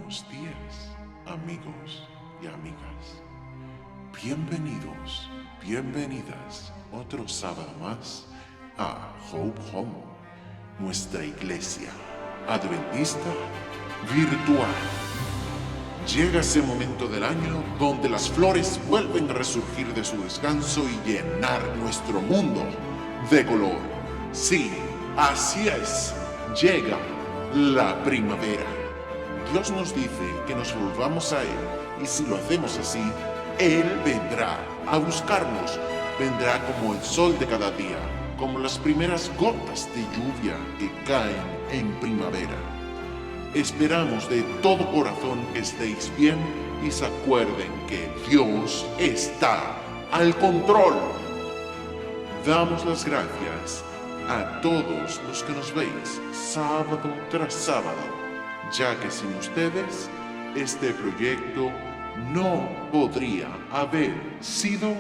buenos días, amigos y amigas. Bienvenidos, bienvenidas otro sábado más a Hope Home, nuestra iglesia adventista virtual. Llega ese momento del año donde las flores vuelven a resurgir de su descanso y llenar nuestro mundo de color. Sí, así es, llega la primavera. Dios nos dice que nos volvamos a Él, y si lo hacemos así, Él vendrá a buscarnos. Vendrá como el sol de cada día, como las primeras gotas de lluvia que caen en primavera. Esperamos de todo corazón que estéis bien y se acuerden que Dios está al control. Damos las gracias a todos los que nos veis sábado tras sábado, ya que sin ustedes este proyecto no podría haber sido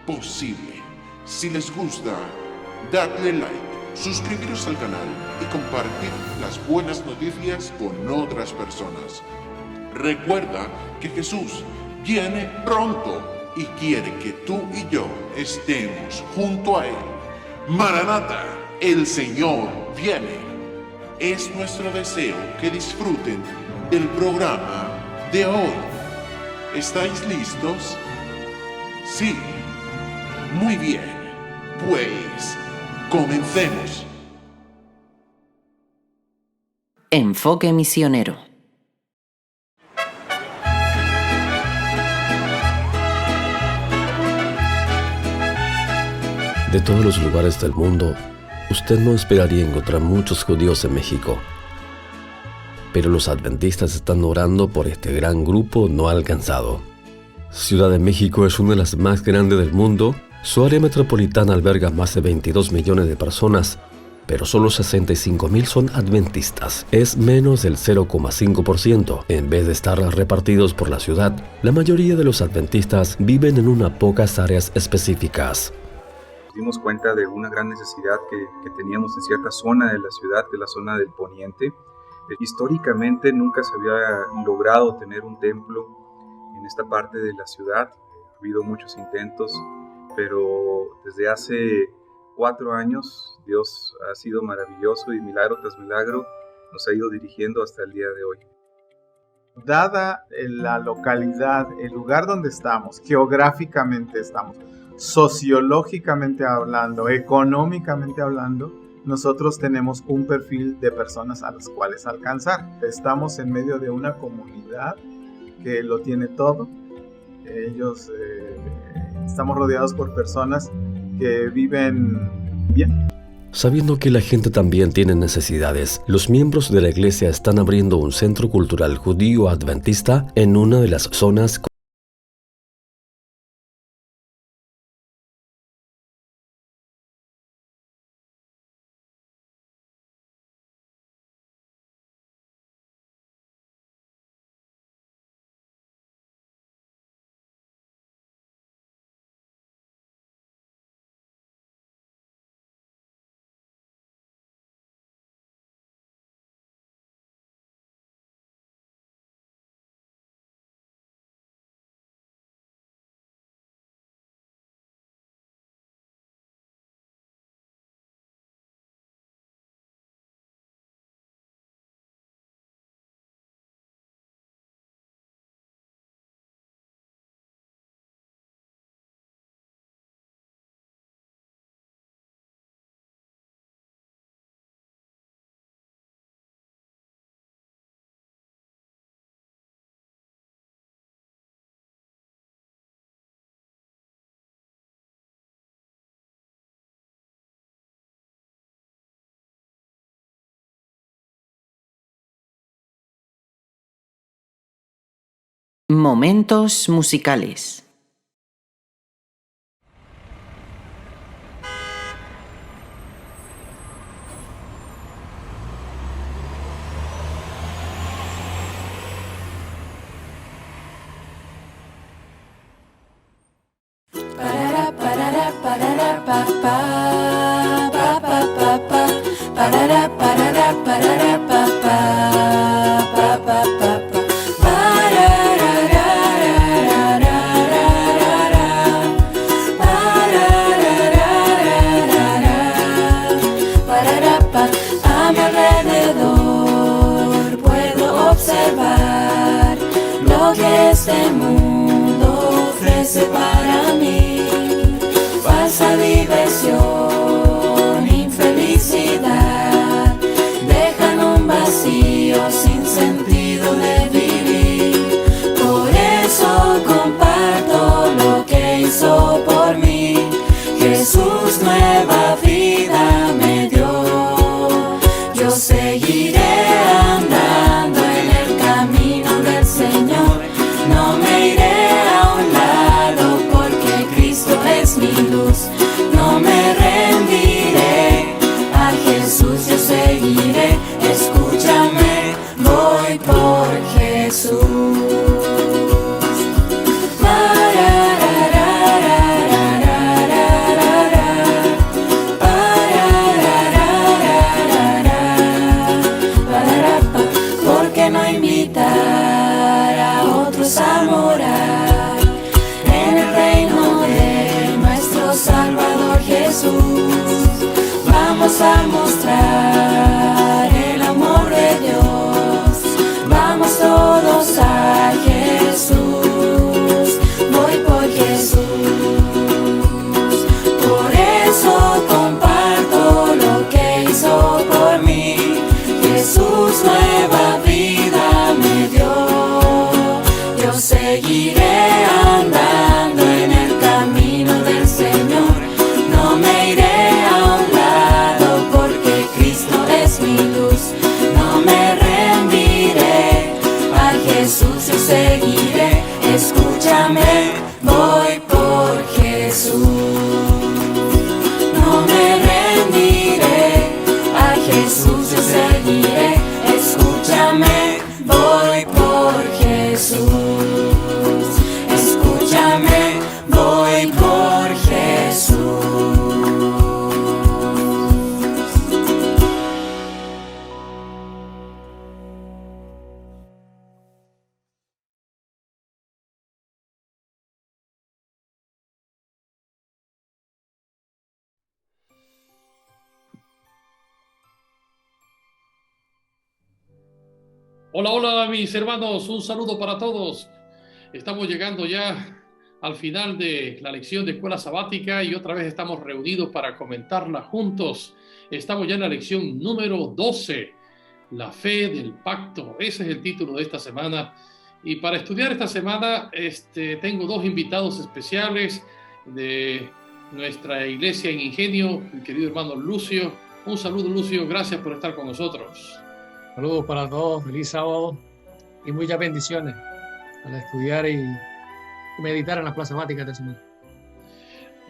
posible. Si les gusta, dadle like, suscribiros al canal y compartir las buenas noticias con otras personas. Recuerda que Jesús viene pronto y quiere que tú y yo estemos junto a Él. Maranata, el Señor viene. Es nuestro deseo que disfruten del programa de hoy. ¿Estáis listos? Sí. Muy bien. Pues, comencemos. Enfoque misionero. De todos los lugares del mundo, usted no esperaría encontrar muchos judíos en México. Pero los adventistas están orando por este gran grupo no alcanzado. Ciudad de México es una de las más grandes del mundo. Su área metropolitana alberga más de 22 millones de personas, pero solo 65,000 son adventistas. Es menos del 0,5%. En vez de estar repartidos por la ciudad, la mayoría de los adventistas viven en unas pocas áreas específicas. Dimos cuenta de una gran necesidad que teníamos en cierta zona de la ciudad, de la zona del poniente. Históricamente nunca se había logrado tener un templo en esta parte de la ciudad. Ha habido muchos intentos, pero desde hace 4 años Dios ha sido maravilloso y milagro tras milagro nos ha ido dirigiendo hasta el día de hoy. Dada la localidad, el lugar donde estamos, geográficamente estamos, sociológicamente hablando, económicamente hablando, nosotros tenemos un perfil de personas a las cuales alcanzar. Estamos en medio de una comunidad que lo tiene todo. Estamos rodeados por personas que viven bien. Sabiendo que la gente también tiene necesidades, los miembros de la iglesia están abriendo un centro cultural judío adventista en una de las zonas Momentos musicales. ofrece para mí falsa diversión, infelicidad, dejan un vacío sin sentido de vivir. Por eso comparto lo que hizo por mí. Jesús nueva vida me dio. Yo seguiré andando en el camino del Señor. No me iré a un lado porque Cristo es mi luz. No me rendiré, a Jesús yo seguiré. Escúchame, voy por Jesús. Porque no invitar a otros a morar en el reino de nuestro Salvador Jesús. Vamos a mostrar el amor de Dios. Vamos todos a Jesús. Voy por Jesús. Por eso comparto lo que hizo por mí. Jesús nueva vida me dio. Yo seguiré andando en el camino del Señor. No me iré a un lado porque Cristo es mi luz. No me rendiré, a Jesús yo seguiré. Escúchame, voy por Jesús. No me rendiré, a Jesús yo seguiré. Escúchame, voy por Jesús. Escúchame, voy por Jesús. Hola, hola mis hermanos, un saludo para todos. Estamos llegando ya al final de la lección de escuela sabática y otra vez estamos reunidos para comentarla juntos. Estamos ya en la lección número 12, la fe del pacto. Ese es el título de esta semana. Y para estudiar esta semana tengo dos invitados especiales de nuestra iglesia en Ingenio, el querido hermano Lucio. Un saludo, Lucio, gracias por estar con nosotros. Saludos para todos, feliz sábado y muchas bendiciones para estudiar y meditar en las plazas sabáticas de semana.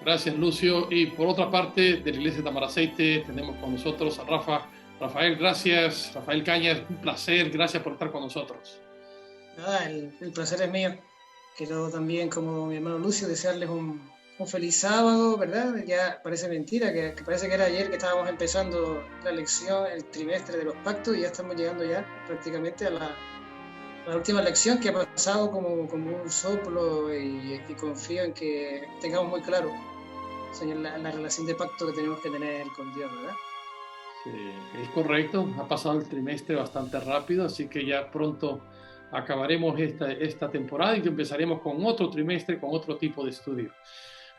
Gracias, Lucio. Y por otra parte, de la iglesia de Tamaraceite tenemos con nosotros a Rafael, gracias. Rafael Cañas, un placer, gracias por estar con nosotros. Nada, el placer es mío. Quiero también, como mi hermano Lucio, desearles un feliz sábado, ¿verdad? Ya parece mentira, que parece que era ayer que estábamos empezando la lección, el trimestre de los pactos, y ya estamos llegando ya prácticamente a la última lección, que ha pasado como un soplo, y confío en que tengamos muy claro, Señor, la relación de pacto que tenemos que tener con Dios, ¿verdad? Sí, es correcto, ha pasado el trimestre bastante rápido, así que ya pronto acabaremos esta temporada y empezaremos con otro trimestre, con otro tipo de estudio.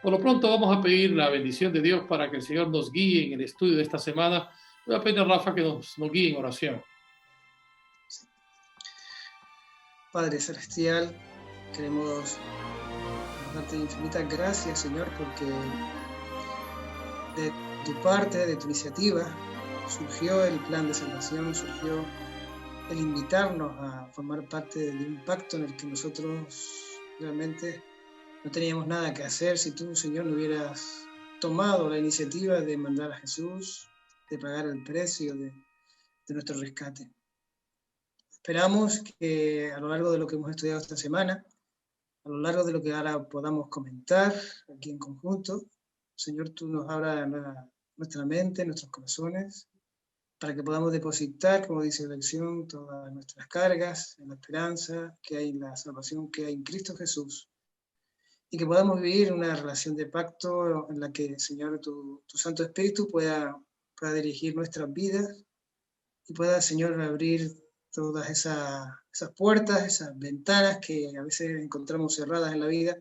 Por lo pronto vamos a pedir la bendición de Dios para que el Señor nos guíe en el estudio de esta semana. Voy a pedir a Rafa que nos guíe en oración. Padre Celestial, queremos darte infinitas gracias, Señor, porque de tu parte, de tu iniciativa, surgió el plan de salvación, surgió el invitarnos a formar parte de un pacto en el que nosotros realmente no teníamos nada que hacer si tú, Señor, no hubieras tomado la iniciativa de mandar a Jesús, de pagar el precio de nuestro rescate. Esperamos que a lo largo de lo que hemos estudiado esta semana, a lo largo de lo que ahora podamos comentar aquí en conjunto, Señor, tú nos abras nuestra mente, nuestros corazones, para que podamos depositar, como dice la lección, todas nuestras cargas en la esperanza que hay en la salvación que hay en Cristo Jesús, y que podamos vivir una relación de pacto en la que, Señor, tu Santo Espíritu pueda dirigir nuestras vidas y pueda, Señor, abrir todas esas puertas, esas ventanas que a veces encontramos cerradas en la vida,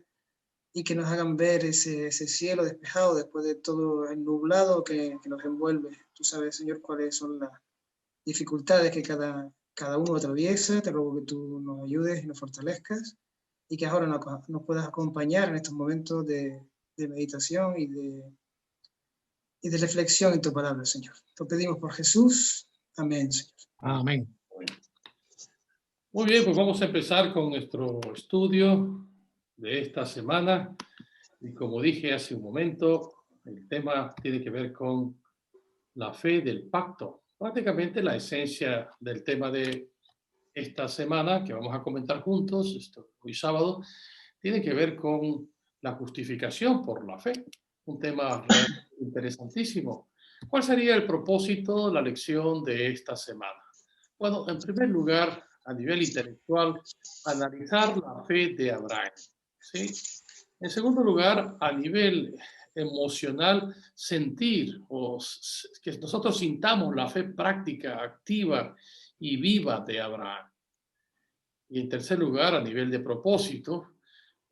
y que nos hagan ver ese cielo despejado después de todo el nublado que nos envuelve. Tú sabes, Señor, cuáles son las dificultades que cada uno atraviesa. Te ruego que tú nos ayudes y nos fortalezcas y que ahora nos puedas acompañar en estos momentos de meditación y de reflexión en tu palabra, Señor. Te pedimos por Jesús. Amén, Señor. Amén. Muy bien, pues vamos a empezar con nuestro estudio de esta semana. Y como dije hace un momento, el tema tiene que ver con la fe del pacto. Prácticamente la esencia del tema de esta semana, que vamos a comentar juntos, hoy sábado, tiene que ver con la justificación por la fe. Un tema interesantísimo. ¿Cuál sería el propósito de la lección de esta semana? Bueno, en primer lugar, a nivel intelectual, analizar la fe de Abraham, ¿sí? En segundo lugar, a nivel emocional, sentir o que nosotros sintamos la fe práctica, activa y viva de Abraham. Y en tercer lugar, a nivel de propósito,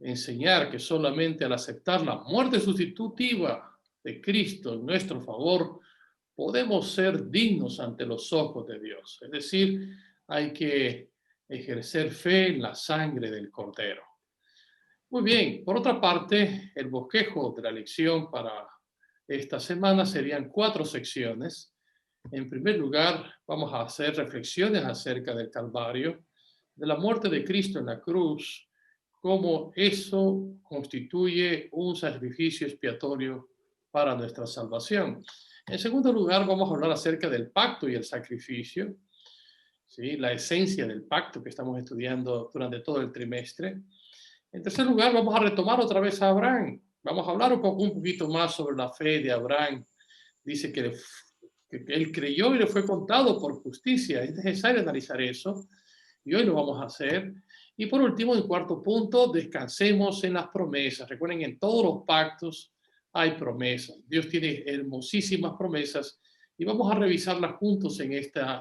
enseñar que solamente al aceptar la muerte sustitutiva de Cristo en nuestro favor, podemos ser dignos ante los ojos de Dios. Es decir, hay que ejercer fe en la sangre del Cordero. Muy bien, por otra parte, el bosquejo de la lección para esta semana serían 4 secciones. En primer lugar, vamos a hacer reflexiones acerca del Calvario, de la muerte de Cristo en la cruz, cómo eso constituye un sacrificio expiatorio para nuestra salvación. En segundo lugar, vamos a hablar acerca del pacto y el sacrificio, ¿sí? La esencia del pacto que estamos estudiando durante todo el trimestre. En tercer lugar, vamos a retomar otra vez a Abraham. Vamos a hablar un poquito más sobre la fe de Abraham. Dice que él creyó y le fue contado por justicia. Es necesario analizar eso y hoy lo vamos a hacer. Y por último, en cuarto punto, descansemos en las promesas. Recuerden, en todos los pactos hay promesas. Dios tiene hermosísimas promesas y vamos a revisarlas juntos en esta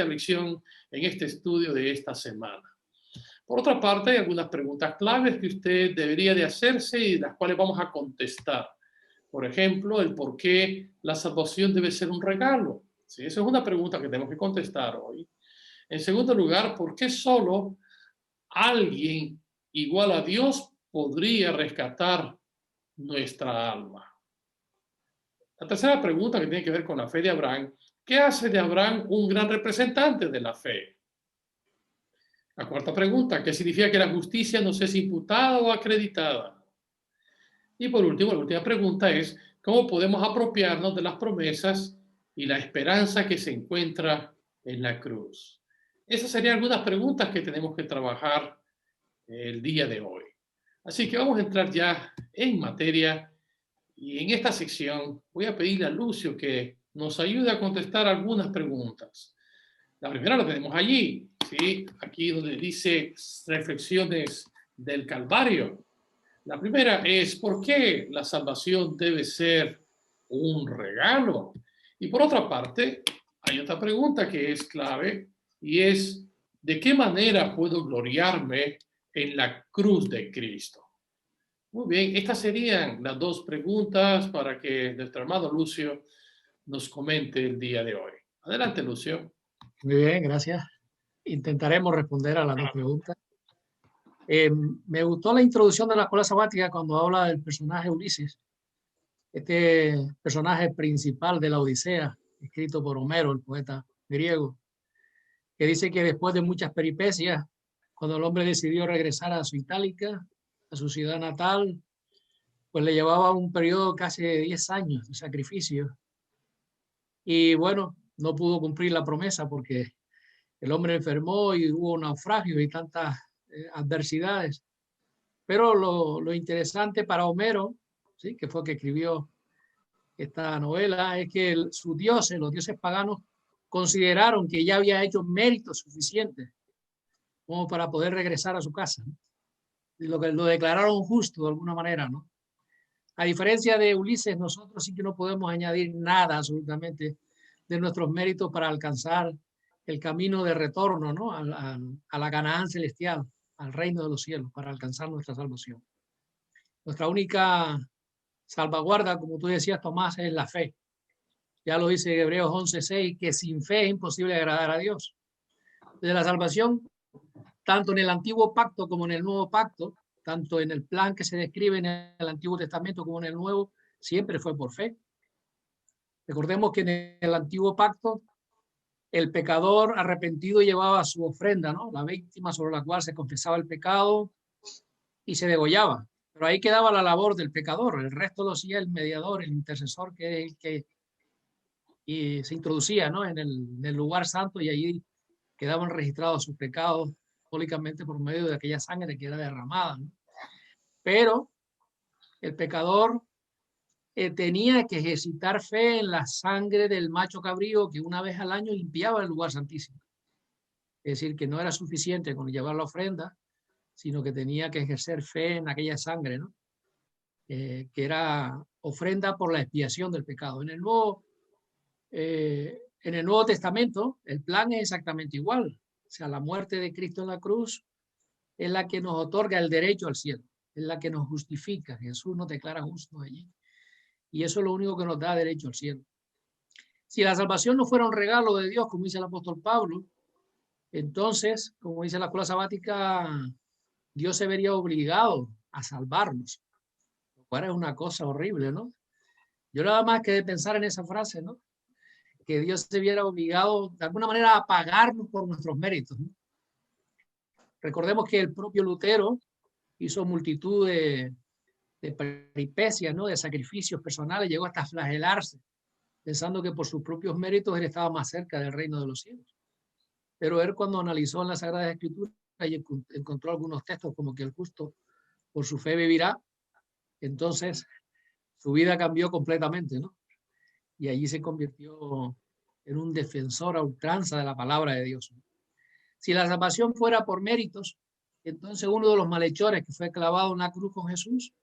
lección, en este estudio de esta semana. Por otra parte, hay algunas preguntas claves que usted debería de hacerse y las cuales vamos a contestar. Por ejemplo, el por qué la salvación debe ser un regalo. ¿Sí? Esa es una pregunta que tenemos que contestar hoy. En segundo lugar, ¿por qué solo alguien igual a Dios podría rescatar nuestra alma? La tercera pregunta, que tiene que ver con la fe de Abraham: ¿qué hace de Abraham un gran representante de la fe? La cuarta pregunta: ¿qué significa que la justicia nos es imputada o acreditada? Y por último, la última pregunta es: ¿cómo podemos apropiarnos de las promesas y la esperanza que se encuentra en la cruz? Esas serían algunas preguntas que tenemos que trabajar el día de hoy. Así que vamos a entrar ya en materia y en esta sección voy a pedirle a Lucio que nos ayude a contestar algunas preguntas. La primera la tenemos allí, ¿sí? Aquí donde dice reflexiones del Calvario. La primera es: ¿por qué la salvación debe ser un regalo? Y por otra parte, hay otra pregunta que es clave y es: ¿de qué manera puedo gloriarme en la cruz de Cristo? Muy bien, estas serían las 2 preguntas para que nuestro hermano Lucio nos comente el día de hoy. Adelante, Lucio. Muy bien, gracias. Intentaremos responder a las 2 preguntas. Me gustó la introducción de la escuela sabática cuando habla del personaje Ulises, este personaje principal de la Odisea, escrito por Homero, el poeta griego, que dice que después de muchas peripecias, cuando el hombre decidió regresar a su Itálica, a su ciudad natal, pues le llevaba un periodo casi de 10 años de sacrificio. Y bueno, no pudo cumplir la promesa porque el hombre enfermó y hubo naufragios y tantas adversidades. Pero lo interesante para Homero, ¿sí?, que fue que escribió esta novela, es que sus dioses, los dioses paganos, consideraron que ya había hecho méritos suficientes como para poder regresar a su casa, ¿no? Y lo declararon justo de alguna manera, ¿no? A diferencia de Ulises, nosotros sí que no podemos añadir nada absolutamente de nuestros méritos para alcanzar el camino de retorno, ¿no?, a la Canaán celestial, al reino de los cielos, para alcanzar nuestra salvación. Nuestra única salvaguarda, como tú decías, Tomás, es la fe. Ya lo dice Hebreos 11:6, que sin fe es imposible agradar a Dios. De la salvación, tanto en el antiguo pacto como en el nuevo pacto, tanto en el plan que se describe en el Antiguo Testamento como en el Nuevo, siempre fue por fe. Recordemos que en el antiguo pacto el pecador arrepentido llevaba su ofrenda, ¿no? La víctima sobre la cual se confesaba el pecado y se degollaba. Pero ahí quedaba la labor del pecador. El resto lo hacía el mediador, el intercesor, que y se introducía, ¿no? en el lugar santo, y allí quedaban registrados sus pecados públicamente por medio de aquella sangre que era derramada, ¿no? Pero el pecador tenía que ejercitar fe en la sangre del macho cabrío que una vez al año limpiaba el lugar santísimo. Es decir, que no era suficiente con llevar la ofrenda, sino que tenía que ejercer fe en aquella sangre, ¿no? Que era ofrenda por la expiación del pecado. En el Nuevo Testamento el plan es exactamente igual. O sea, la muerte de Cristo en la cruz es la que nos otorga el derecho al cielo, es la que nos justifica. Jesús nos declara justos allí. Y eso es lo único que nos da derecho al cielo. Si la salvación no fuera un regalo de Dios, como dice el apóstol Pablo, entonces, como dice la escuela sabática, Dios se vería obligado a salvarnos. Lo cual es una cosa horrible, ¿no? Yo nada más que de pensar en esa frase, ¿no? Que Dios se viera obligado de alguna manera a pagarnos por nuestros méritos, ¿no? Recordemos que el propio Lutero hizo multitud de peripecias, ¿no? De sacrificios personales, llegó hasta flagelarse, pensando que por sus propios méritos él estaba más cerca del reino de los cielos. Pero él, cuando analizó en la Sagrada Escritura y encontró algunos textos como que el justo por su fe vivirá, entonces su vida cambió completamente, ¿no? Y allí se convirtió en un defensor a ultranza de la palabra de Dios. Si la salvación fuera por méritos, entonces uno de los malhechores que fue clavado en la cruz con Jesús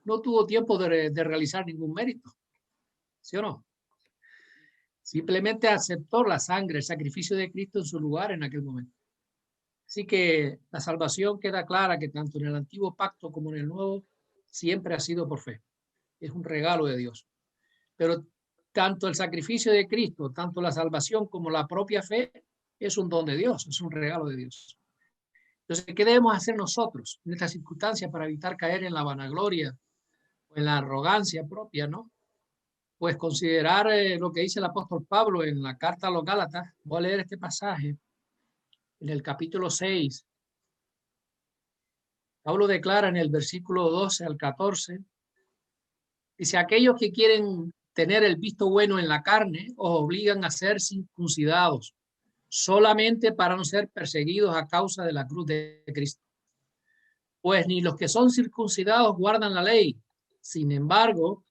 no tuvo tiempo de realizar ningún mérito. ¿Sí o no? Simplemente aceptó la sangre, el sacrificio de Cristo en su lugar en aquel momento. Así que la salvación queda clara que tanto en el antiguo pacto como en el nuevo siempre ha sido por fe. Es un regalo de Dios. Pero tanto el sacrificio de Cristo, tanto la salvación como la propia fe es un don de Dios, es un regalo de Dios. Entonces, ¿qué debemos hacer nosotros en estas circunstancias para evitar caer en la vanagloria o en la arrogancia propia, ¿no? Pues considerar lo que dice el apóstol Pablo en la carta a los Gálatas. Voy a leer este pasaje en el capítulo 6. Pablo declara en el versículo 12 al 14, dice: aquellos que quieren tener el visto bueno en la carne os obligan a ser circuncidados solamente para no ser perseguidos a causa de la cruz de Cristo. Pues ni los que son circuncidados guardan la ley, sin embargo,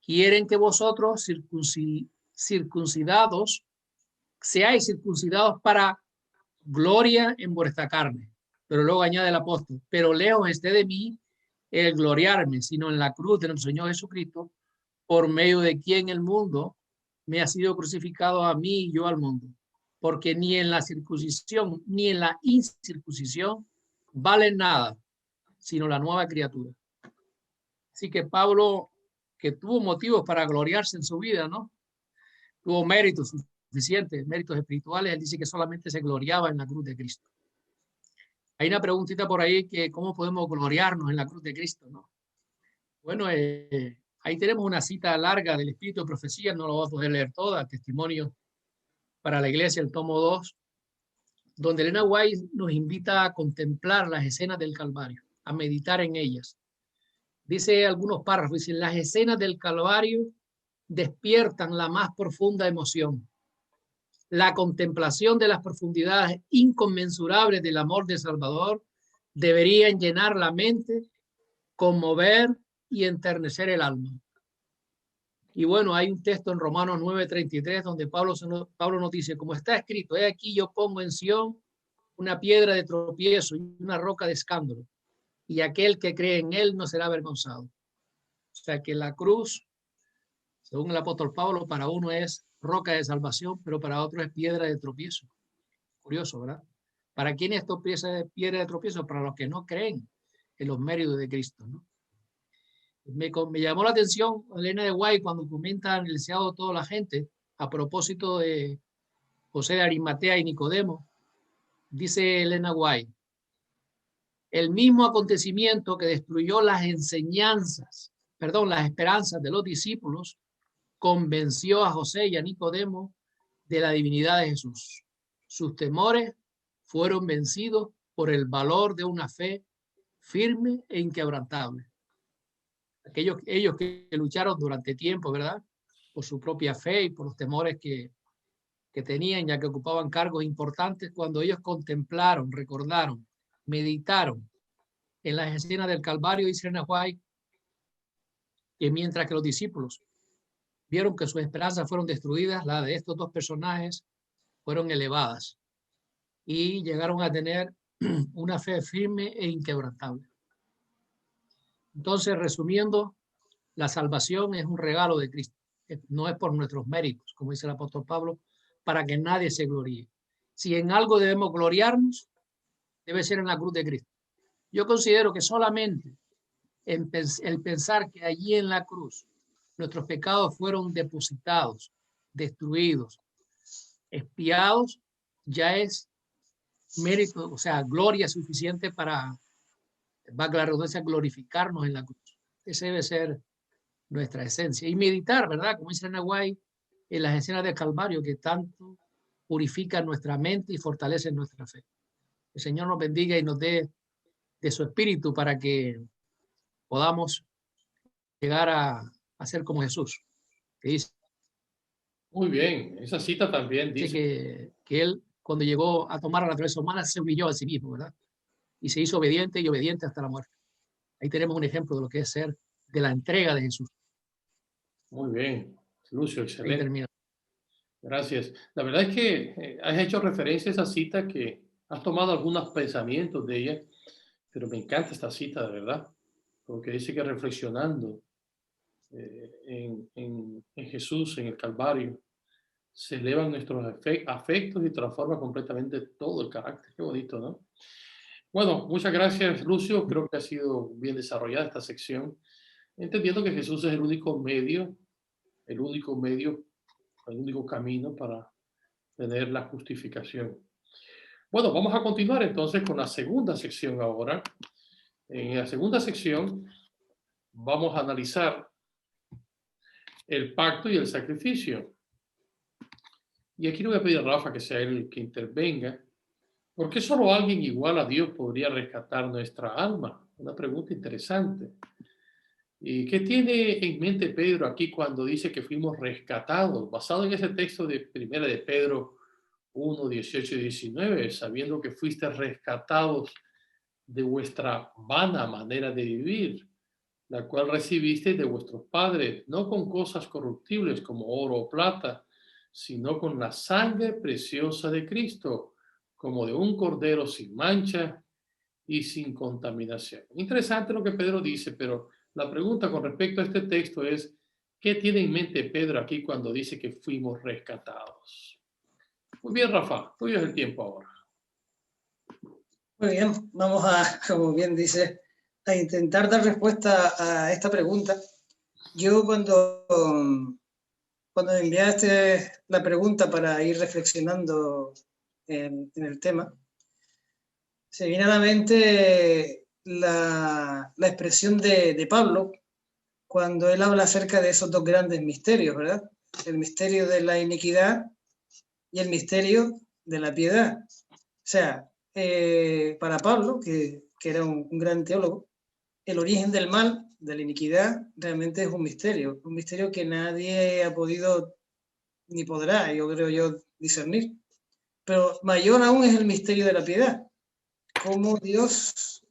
quieren que vosotros circuncidados seáis circuncidados para gloria en vuestra carne. Pero luego añade el apóstol: pero lejos esté de mí el gloriarme, sino en la cruz de nuestro Señor Jesucristo, por medio de quien el mundo me ha sido crucificado a mí y yo al mundo. Porque ni en la circuncisión ni en la incircuncisión vale nada, sino la nueva criatura. Así que Pablo, que tuvo motivos para gloriarse en su vida, ¿no? Tuvo méritos suficientes, méritos espirituales. Él dice que solamente se gloriaba en la cruz de Cristo. Hay una preguntita por ahí que cómo podemos gloriarnos en la cruz de Cristo, ¿no? Bueno, ahí tenemos una cita larga del Espíritu de Profecía, no lo voy a poder leer toda, Testimonio para la Iglesia, el tomo 2, donde Elena White nos invita a contemplar las escenas del Calvario, a meditar en ellas. Dice algunos párrafos, dice: las escenas del Calvario despiertan la más profunda emoción. La contemplación de las profundidades inconmensurables del amor del Salvador deberían llenar la mente, conmover y enternecer el alma. Y bueno, hay un texto en Romanos 9:33 donde Pablo nos dice: como está escrito, he aquí yo pongo en Sión una piedra de tropiezo y una roca de escándalo, y aquel que cree en él no será avergonzado. O sea que la cruz, según el apóstol Pablo, para uno es roca de salvación, pero para otro es piedra de tropiezo. Curioso, ¿verdad? ¿Para quién esto es piedra de tropiezo? Para los que no creen en los méritos de Cristo, ¿no? Me llamó la atención Elena de White cuando comenta en el deseado de toda la gente a propósito de José de Arimatea y Nicodemo. Dice Elena White, el mismo acontecimiento que destruyó las esperanzas de los discípulos, convenció a José y a Nicodemo de la divinidad de Jesús. Sus temores fueron vencidos por el valor de una fe firme e inquebrantable. Ellos que lucharon durante tiempo, ¿verdad? Por su propia fe y por los temores que tenían, ya que ocupaban cargos importantes, cuando ellos contemplaron, recordaron, meditaron en las escenas del Calvario, dice Elena White, que mientras que los discípulos vieron que sus esperanzas fueron destruidas, las de estos dos personajes fueron elevadas y llegaron a tener una fe firme e inquebrantable. Entonces, resumiendo, la salvación es un regalo de Cristo. No es por nuestros méritos, como dice el apóstol Pablo, para que nadie se gloríe. Si en algo debemos gloriarnos, debe ser en la cruz de Cristo. Yo considero que solamente el pensar que allí en la cruz nuestros pecados fueron depositados, destruidos, expiados, ya es mérito, o sea, gloria suficiente para, valga la redundancia, glorificarnos en la cruz. Esa debe ser nuestra esencia. Y meditar, ¿verdad? Como dice Nahuay, en las escenas del Calvario que tanto purifican nuestra mente y fortalecen nuestra fe. El Señor nos bendiga y nos dé de su espíritu para que podamos llegar a ser como Jesús. Que dice, muy bien, esa cita también dice que él, cuando llegó a tomar la naturaleza humana, se humilló a sí mismo, ¿verdad? Y se hizo obediente y obediente hasta la muerte. Ahí tenemos un ejemplo de lo que es ser de la entrega de Jesús. Muy bien, Lucio, excelente. Gracias. La verdad es que has hecho referencia a esa cita, que has tomado algunos pensamientos de ella, pero me encanta esta cita, de verdad, porque dice que reflexionando en Jesús, en el Calvario, se elevan nuestros afectos y transforma completamente todo el carácter. Qué bonito, ¿no? Bueno, muchas gracias, Lucio. Creo que ha sido bien desarrollada esta sección, entendiendo que Jesús es el único medio, el único camino para tener la justificación. Bueno, vamos a continuar entonces con la segunda sección ahora. En la segunda sección vamos a analizar el pacto y el sacrificio. Y aquí le voy a pedir a Rafa que sea él el que intervenga. ¿Por qué solo alguien igual a Dios podría rescatar nuestra alma? Una pregunta interesante. ¿Y qué tiene en mente Pedro aquí cuando dice que fuimos rescatados? Basado en ese texto de Primera de Pedro 1, 18 y 19, sabiendo que fuiste rescatados de vuestra vana manera de vivir, la cual recibiste de vuestros padres, no con cosas corruptibles como oro o plata, sino con la sangre preciosa de Cristo, como de un cordero sin mancha y sin contaminación. Interesante lo que Pedro dice, pero la pregunta con respecto a este texto es, ¿qué tiene en mente Pedro aquí cuando dice que fuimos rescatados? Muy bien, Rafa, tuyo es el tiempo ahora. Muy bien, vamos a, como bien dice, a intentar dar respuesta a esta pregunta. Yo cuando enviaste la pregunta para ir reflexionando en el tema, se viene a la mente la expresión de Pablo cuando él habla acerca de esos dos grandes misterios, ¿verdad? El misterio de la iniquidad y el misterio de la piedad. O sea, para Pablo, que era un gran teólogo, el origen del mal, de la iniquidad, realmente es un misterio que nadie ha podido ni podrá, yo creo discernir. Pero mayor aún es el misterio de la piedad. Cómo Dios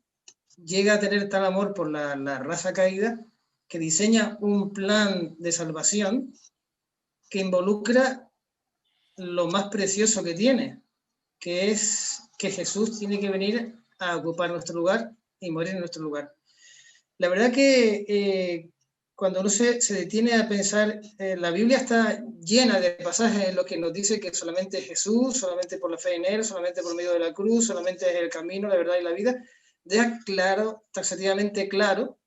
llega a tener tal amor por la raza caída que diseña un plan de salvación que involucra lo más precioso que tiene, que es que Jesús tiene que venir a ocupar nuestro lugar y morir en nuestro lugar. La verdad que cuando uno se detiene a pensar, la Biblia está llena de pasajes en los que nos dice que solamente Jesús, solamente por la fe en Él, solamente por medio de la cruz, solamente es el camino, la verdad y la vida. Deja claro, taxativamente claro,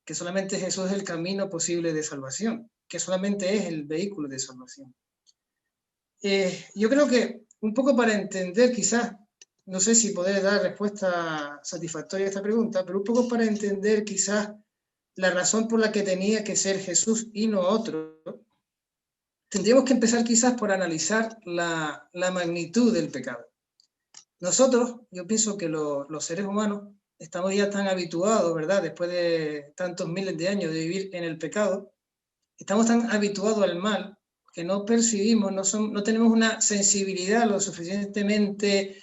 que solamente Jesús es el camino posible de salvación, que solamente es el vehículo de salvación. Yo creo que un poco para entender quizás, no sé si poder dar respuesta satisfactoria a esta pregunta, pero un poco para entender quizás la razón por la que tenía que ser Jesús y no otro, tendríamos que empezar quizás por analizar la magnitud del pecado. Nosotros, yo pienso que los seres humanos estamos ya tan habituados, ¿verdad? Después de tantos miles de años de vivir en el pecado, estamos tan habituados al mal que no percibimos, no tenemos una sensibilidad lo suficientemente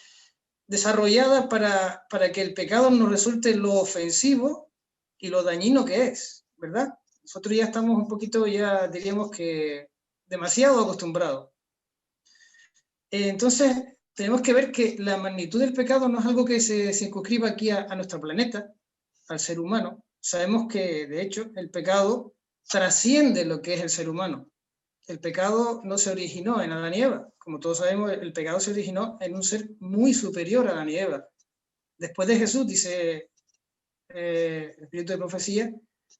desarrollada para que el pecado nos resulte lo ofensivo y lo dañino que es, ¿verdad? Nosotros ya estamos un poquito, ya diríamos que demasiado acostumbrados. Entonces, tenemos que ver que la magnitud del pecado no es algo que se circunscriba aquí a nuestro planeta, al ser humano. Sabemos que, de hecho, el pecado trasciende lo que es el ser humano. El pecado no se originó en Adán y Eva. Como todos sabemos, el pecado se originó en un ser muy superior a Adán y Eva. Después de Jesús, dice el espíritu de profecía,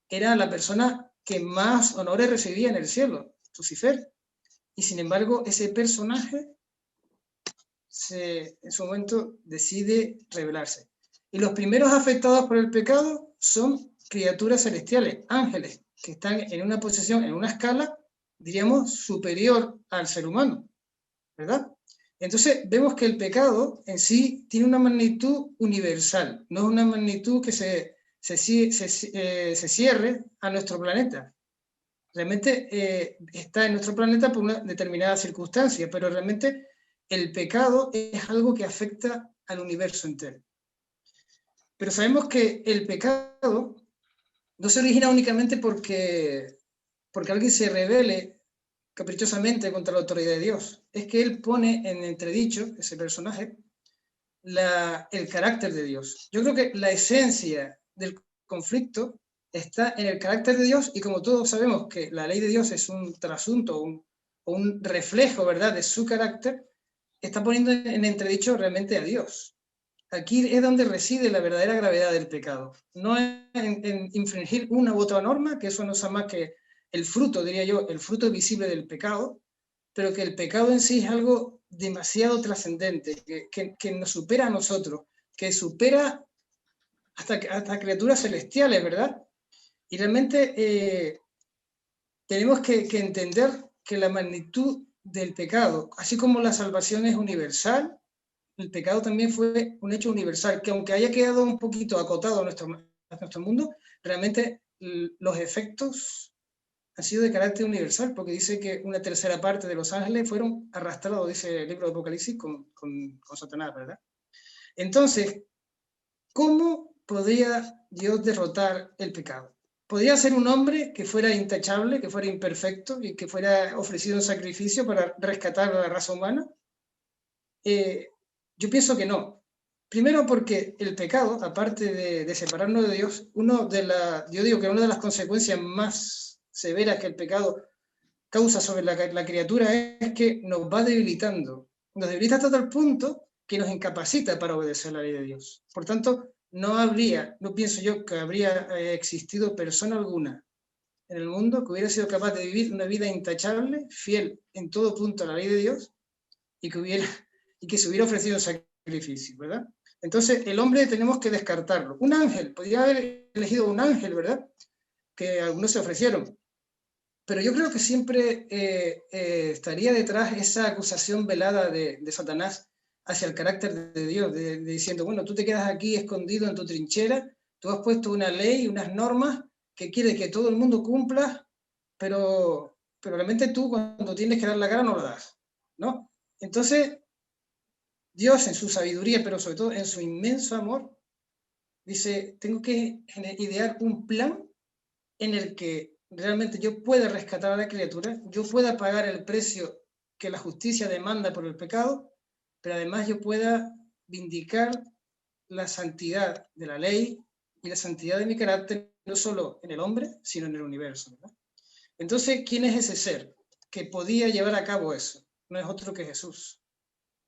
era la persona que más honores recibía en el cielo, Lucifer. Y sin embargo, ese personaje en su momento decide rebelarse. Y los primeros afectados por el pecado son criaturas celestiales, ángeles, que están en una posición, en una escala, diríamos, superior al ser humano, ¿verdad? Entonces vemos que el pecado en sí tiene una magnitud universal, no es una magnitud que se cierre a nuestro planeta. Realmente está en nuestro planeta por una determinada circunstancia, pero realmente el pecado es algo que afecta al universo entero. Pero sabemos que el pecado no se origina únicamente porque alguien se rebele caprichosamente contra la autoridad de Dios. Es que él pone en entredicho, ese personaje, el carácter de Dios. Yo creo que la esencia del conflicto está en el carácter de Dios, y como todos sabemos que la ley de Dios es un trasunto, un reflejo, ¿verdad?, de su carácter, está poniendo en entredicho realmente a Dios. Aquí es donde reside la verdadera gravedad del pecado. No en infringir una u otra norma, que eso no es más que el fruto, diría yo, el fruto visible del pecado, pero que el pecado en sí es algo demasiado trascendente, que nos supera a nosotros, que supera hasta criaturas celestiales, ¿verdad? Y realmente tenemos que entender que la magnitud del pecado, así como la salvación es universal, el pecado también fue un hecho universal, que aunque haya quedado un poquito acotado a nuestro mundo, realmente los efectos han sido de carácter universal, porque dice que una tercera parte de los ángeles fueron arrastrados, dice el libro de Apocalipsis, con Satanás, ¿verdad? Entonces, ¿cómo podría Dios derrotar el pecado? ¿Podría ser un hombre que fuera intachable, que fuera imperfecto y que fuera ofrecido un sacrificio para rescatar a la raza humana? Yo pienso que no. Primero porque el pecado, aparte de separarnos de Dios, yo digo que una de las consecuencias más severas que el pecado causa sobre la criatura es que nos va debilitando. Nos debilita hasta tal punto que nos incapacita para obedecer la ley de Dios. Por tanto, no pienso yo que habría existido persona alguna en el mundo que hubiera sido capaz de vivir una vida intachable, fiel en todo punto a la ley de Dios, y que se hubiera ofrecido un sacrificio, ¿verdad? Entonces, el hombre tenemos que descartarlo. Un ángel, podría haber elegido un ángel, ¿verdad?, que algunos se ofrecieron. Pero yo creo que siempre estaría detrás esa acusación velada de Satanás hacia el carácter de Dios, diciendo, bueno, tú te quedas aquí escondido en tu trinchera, tú has puesto una ley, unas normas que quiere que todo el mundo cumpla, pero realmente tú cuando tienes que dar la cara no lo das, ¿no? Entonces, Dios en su sabiduría, pero sobre todo en su inmenso amor, dice, tengo que idear un plan en el que realmente yo pueda rescatar a la criatura, yo pueda pagar el precio que la justicia demanda por el pecado, pero además yo pueda vindicar la santidad de la ley y la santidad de mi carácter, no solo en el hombre, sino en el universo, ¿verdad? Entonces, ¿quién es ese ser que podía llevar a cabo eso? No es otro que Jesús.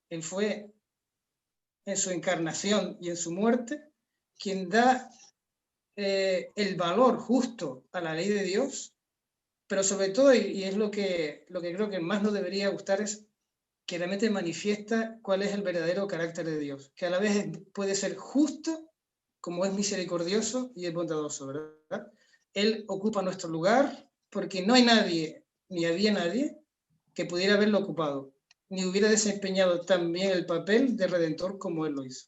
Él fue en su encarnación y en su muerte quien da el valor justo a la ley de Dios, pero sobre todo, y es lo que creo que más nos debería gustar, es que realmente manifiesta cuál es el verdadero carácter de Dios, que a la vez puede ser justo, como es misericordioso y es bondadoso, ¿verdad? Él ocupa nuestro lugar porque no hay nadie, ni había nadie, que pudiera haberlo ocupado, ni hubiera desempeñado tan bien el papel de redentor como él lo hizo.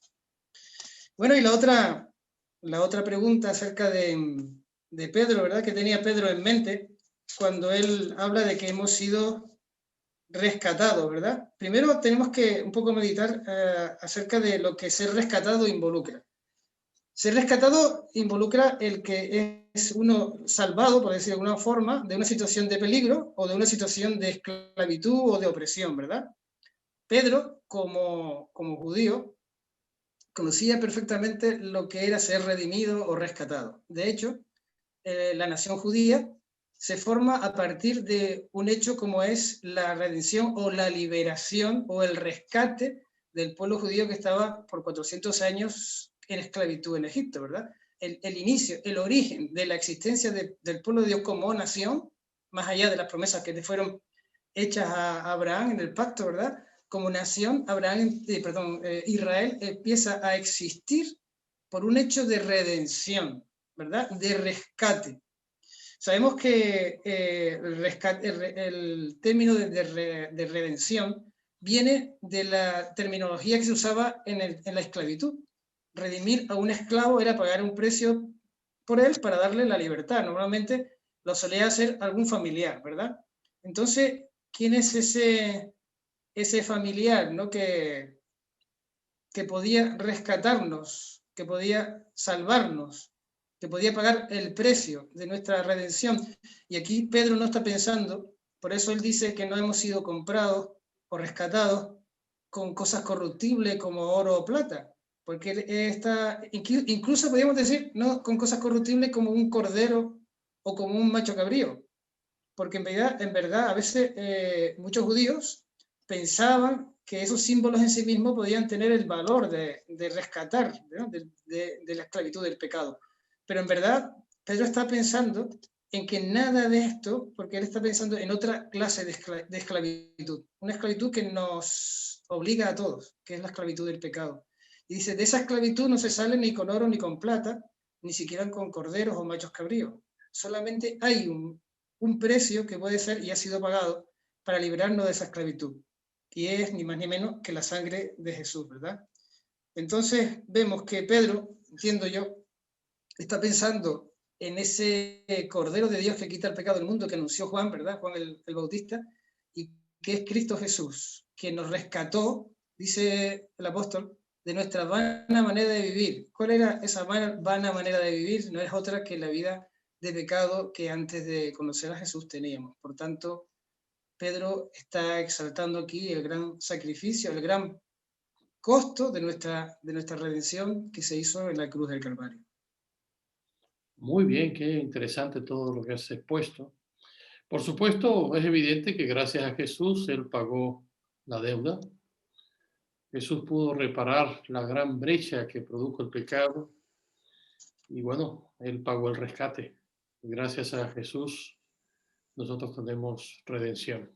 Bueno, y la otra pregunta acerca de Pedro, ¿verdad? Que tenía Pedro en mente cuando él habla de que hemos sido rescatados, ¿verdad? Primero tenemos que un poco meditar acerca de lo que ser rescatado involucra. Ser rescatado involucra el que es uno salvado, por decir de alguna forma, de una situación de peligro o de una situación de esclavitud o de opresión, ¿verdad? Pedro, como judío, conocía perfectamente lo que era ser redimido o rescatado. De hecho, la nación judía se forma a partir de un hecho como es la redención o la liberación o el rescate del pueblo judío que estaba por 400 años en esclavitud en Egipto, ¿verdad? El inicio, el origen de la existencia del pueblo de Dios como nación, más allá de las promesas que le fueron hechas a Abraham en el pacto, ¿verdad? Como nación, Israel empieza a existir por un hecho de redención, ¿verdad? De rescate. Sabemos que el término de redención viene de la terminología que se usaba en la esclavitud. Redimir a un esclavo era pagar un precio por él para darle la libertad. Normalmente lo solía hacer algún familiar, ¿verdad? Entonces, ¿quién es ese familiar, ¿no? que podía rescatarnos, que podía salvarnos, que podía pagar el precio de nuestra redención? Y aquí Pedro no está pensando, por eso él dice que no hemos sido comprados o rescatados con cosas corruptibles como oro o plata, porque él está, incluso podríamos decir, no con cosas corruptibles como un cordero o como un macho cabrío, porque en verdad a veces muchos judíos pensaban que esos símbolos en sí mismos podían tener el valor de rescatar, ¿no? de la esclavitud del pecado. Pero en verdad Pedro está pensando en que nada de esto, porque él está pensando en otra clase de esclavitud, una esclavitud que nos obliga a todos, que es la esclavitud del pecado. Y dice, de esa esclavitud no se sale ni con oro ni con plata, ni siquiera con corderos o machos cabríos. Solamente hay un precio que puede ser y ha sido pagado para librarnos de esa esclavitud, y es ni más ni menos que la sangre de Jesús, ¿verdad? Entonces vemos que Pedro, entiendo yo, está pensando en ese Cordero de Dios que quita el pecado del mundo que anunció Juan, ¿verdad? Juan el Bautista, y que es Cristo Jesús, que nos rescató, dice el apóstol, de nuestra vana manera de vivir. ¿Cuál era esa vana manera de vivir? No es otra que la vida de pecado que antes de conocer a Jesús teníamos. Por tanto, Pedro está exaltando aquí el gran sacrificio, el gran costo de nuestra redención que se hizo en la cruz del Calvario. Muy bien, qué interesante todo lo que has expuesto. Por supuesto, es evidente que gracias a Jesús Él pagó la deuda. Jesús pudo reparar la gran brecha que produjo el pecado. Y bueno, Él pagó el rescate. Gracias a Jesús nosotros tenemos redención.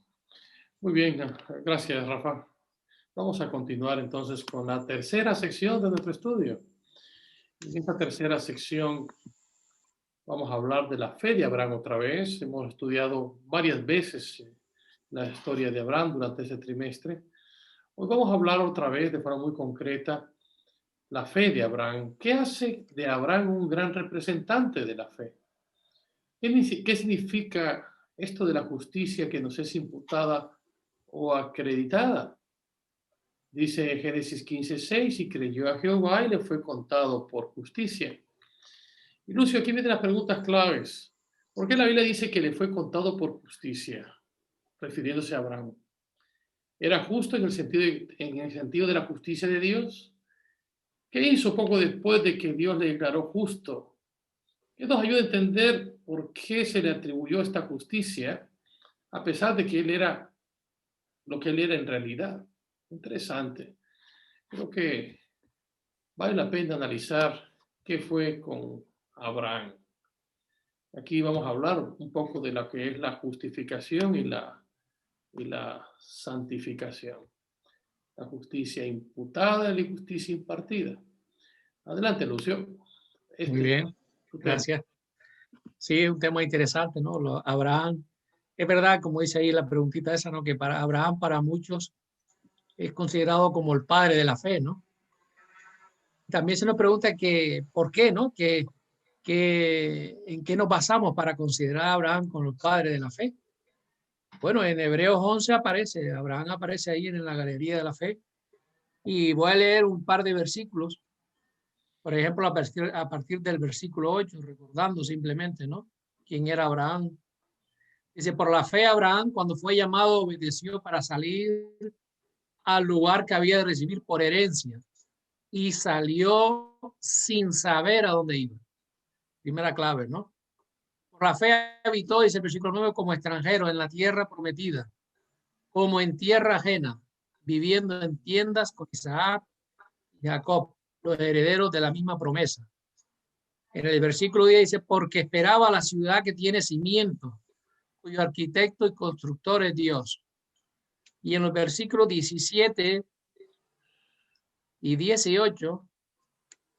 Muy bien, gracias Rafa. Vamos a continuar entonces con la tercera sección de nuestro estudio. En esta tercera sección vamos a hablar de la fe de Abraham otra vez. Hemos estudiado varias veces la historia de Abraham durante este trimestre. Hoy vamos a hablar otra vez de forma muy concreta la fe de Abraham. ¿Qué hace de Abraham un gran representante de la fe? ¿Qué significa esto de la justicia que nos es imputada o acreditada? Dice Génesis 15:6, y creyó a Jehová y le fue contado por justicia. Y Lucio, aquí vienen las preguntas claves. ¿Por qué la Biblia dice que le fue contado por justicia? Refiriéndose a Abraham. ¿Era justo en el sentido de la justicia de Dios? ¿Qué hizo poco después de que Dios le declaró justo? ¿Qué nos ayuda a entender por qué se le atribuyó esta justicia, a pesar de que él era lo que él era en realidad? Interesante. Creo que vale la pena analizar qué fue con Abraham. Aquí vamos a hablar un poco de lo que es la justificación y la santificación. La justicia imputada y la justicia impartida. Adelante, Lucio. Muy bien, gracias. Sí, es un tema interesante, ¿no? Abraham, es verdad, como dice ahí la preguntita esa, ¿no? Que para Abraham, para muchos, es considerado como el padre de la fe, ¿no? También se nos pregunta que, ¿por qué, no? ¿En qué nos basamos para considerar a Abraham como el padre de la fe? Bueno, en Hebreos 11 aparece, Abraham aparece ahí en la galería de la fe, y voy a leer un par de versículos. Por ejemplo, a partir del versículo 8, recordando simplemente, ¿no? ¿Quién era Abraham? Dice, por la fe Abraham, cuando fue llamado, obedeció para salir al lugar que había de recibir por herencia y salió sin saber a dónde iba. Primera clave, ¿no? Por la fe habitó, dice el versículo 9, como extranjero en la tierra prometida, como en tierra ajena, viviendo en tiendas con Isaac y Jacob, los herederos de la misma promesa. En el versículo 10 dice, porque esperaba la ciudad que tiene cimiento, cuyo arquitecto y constructor es Dios. Y en los versículos 17 y 18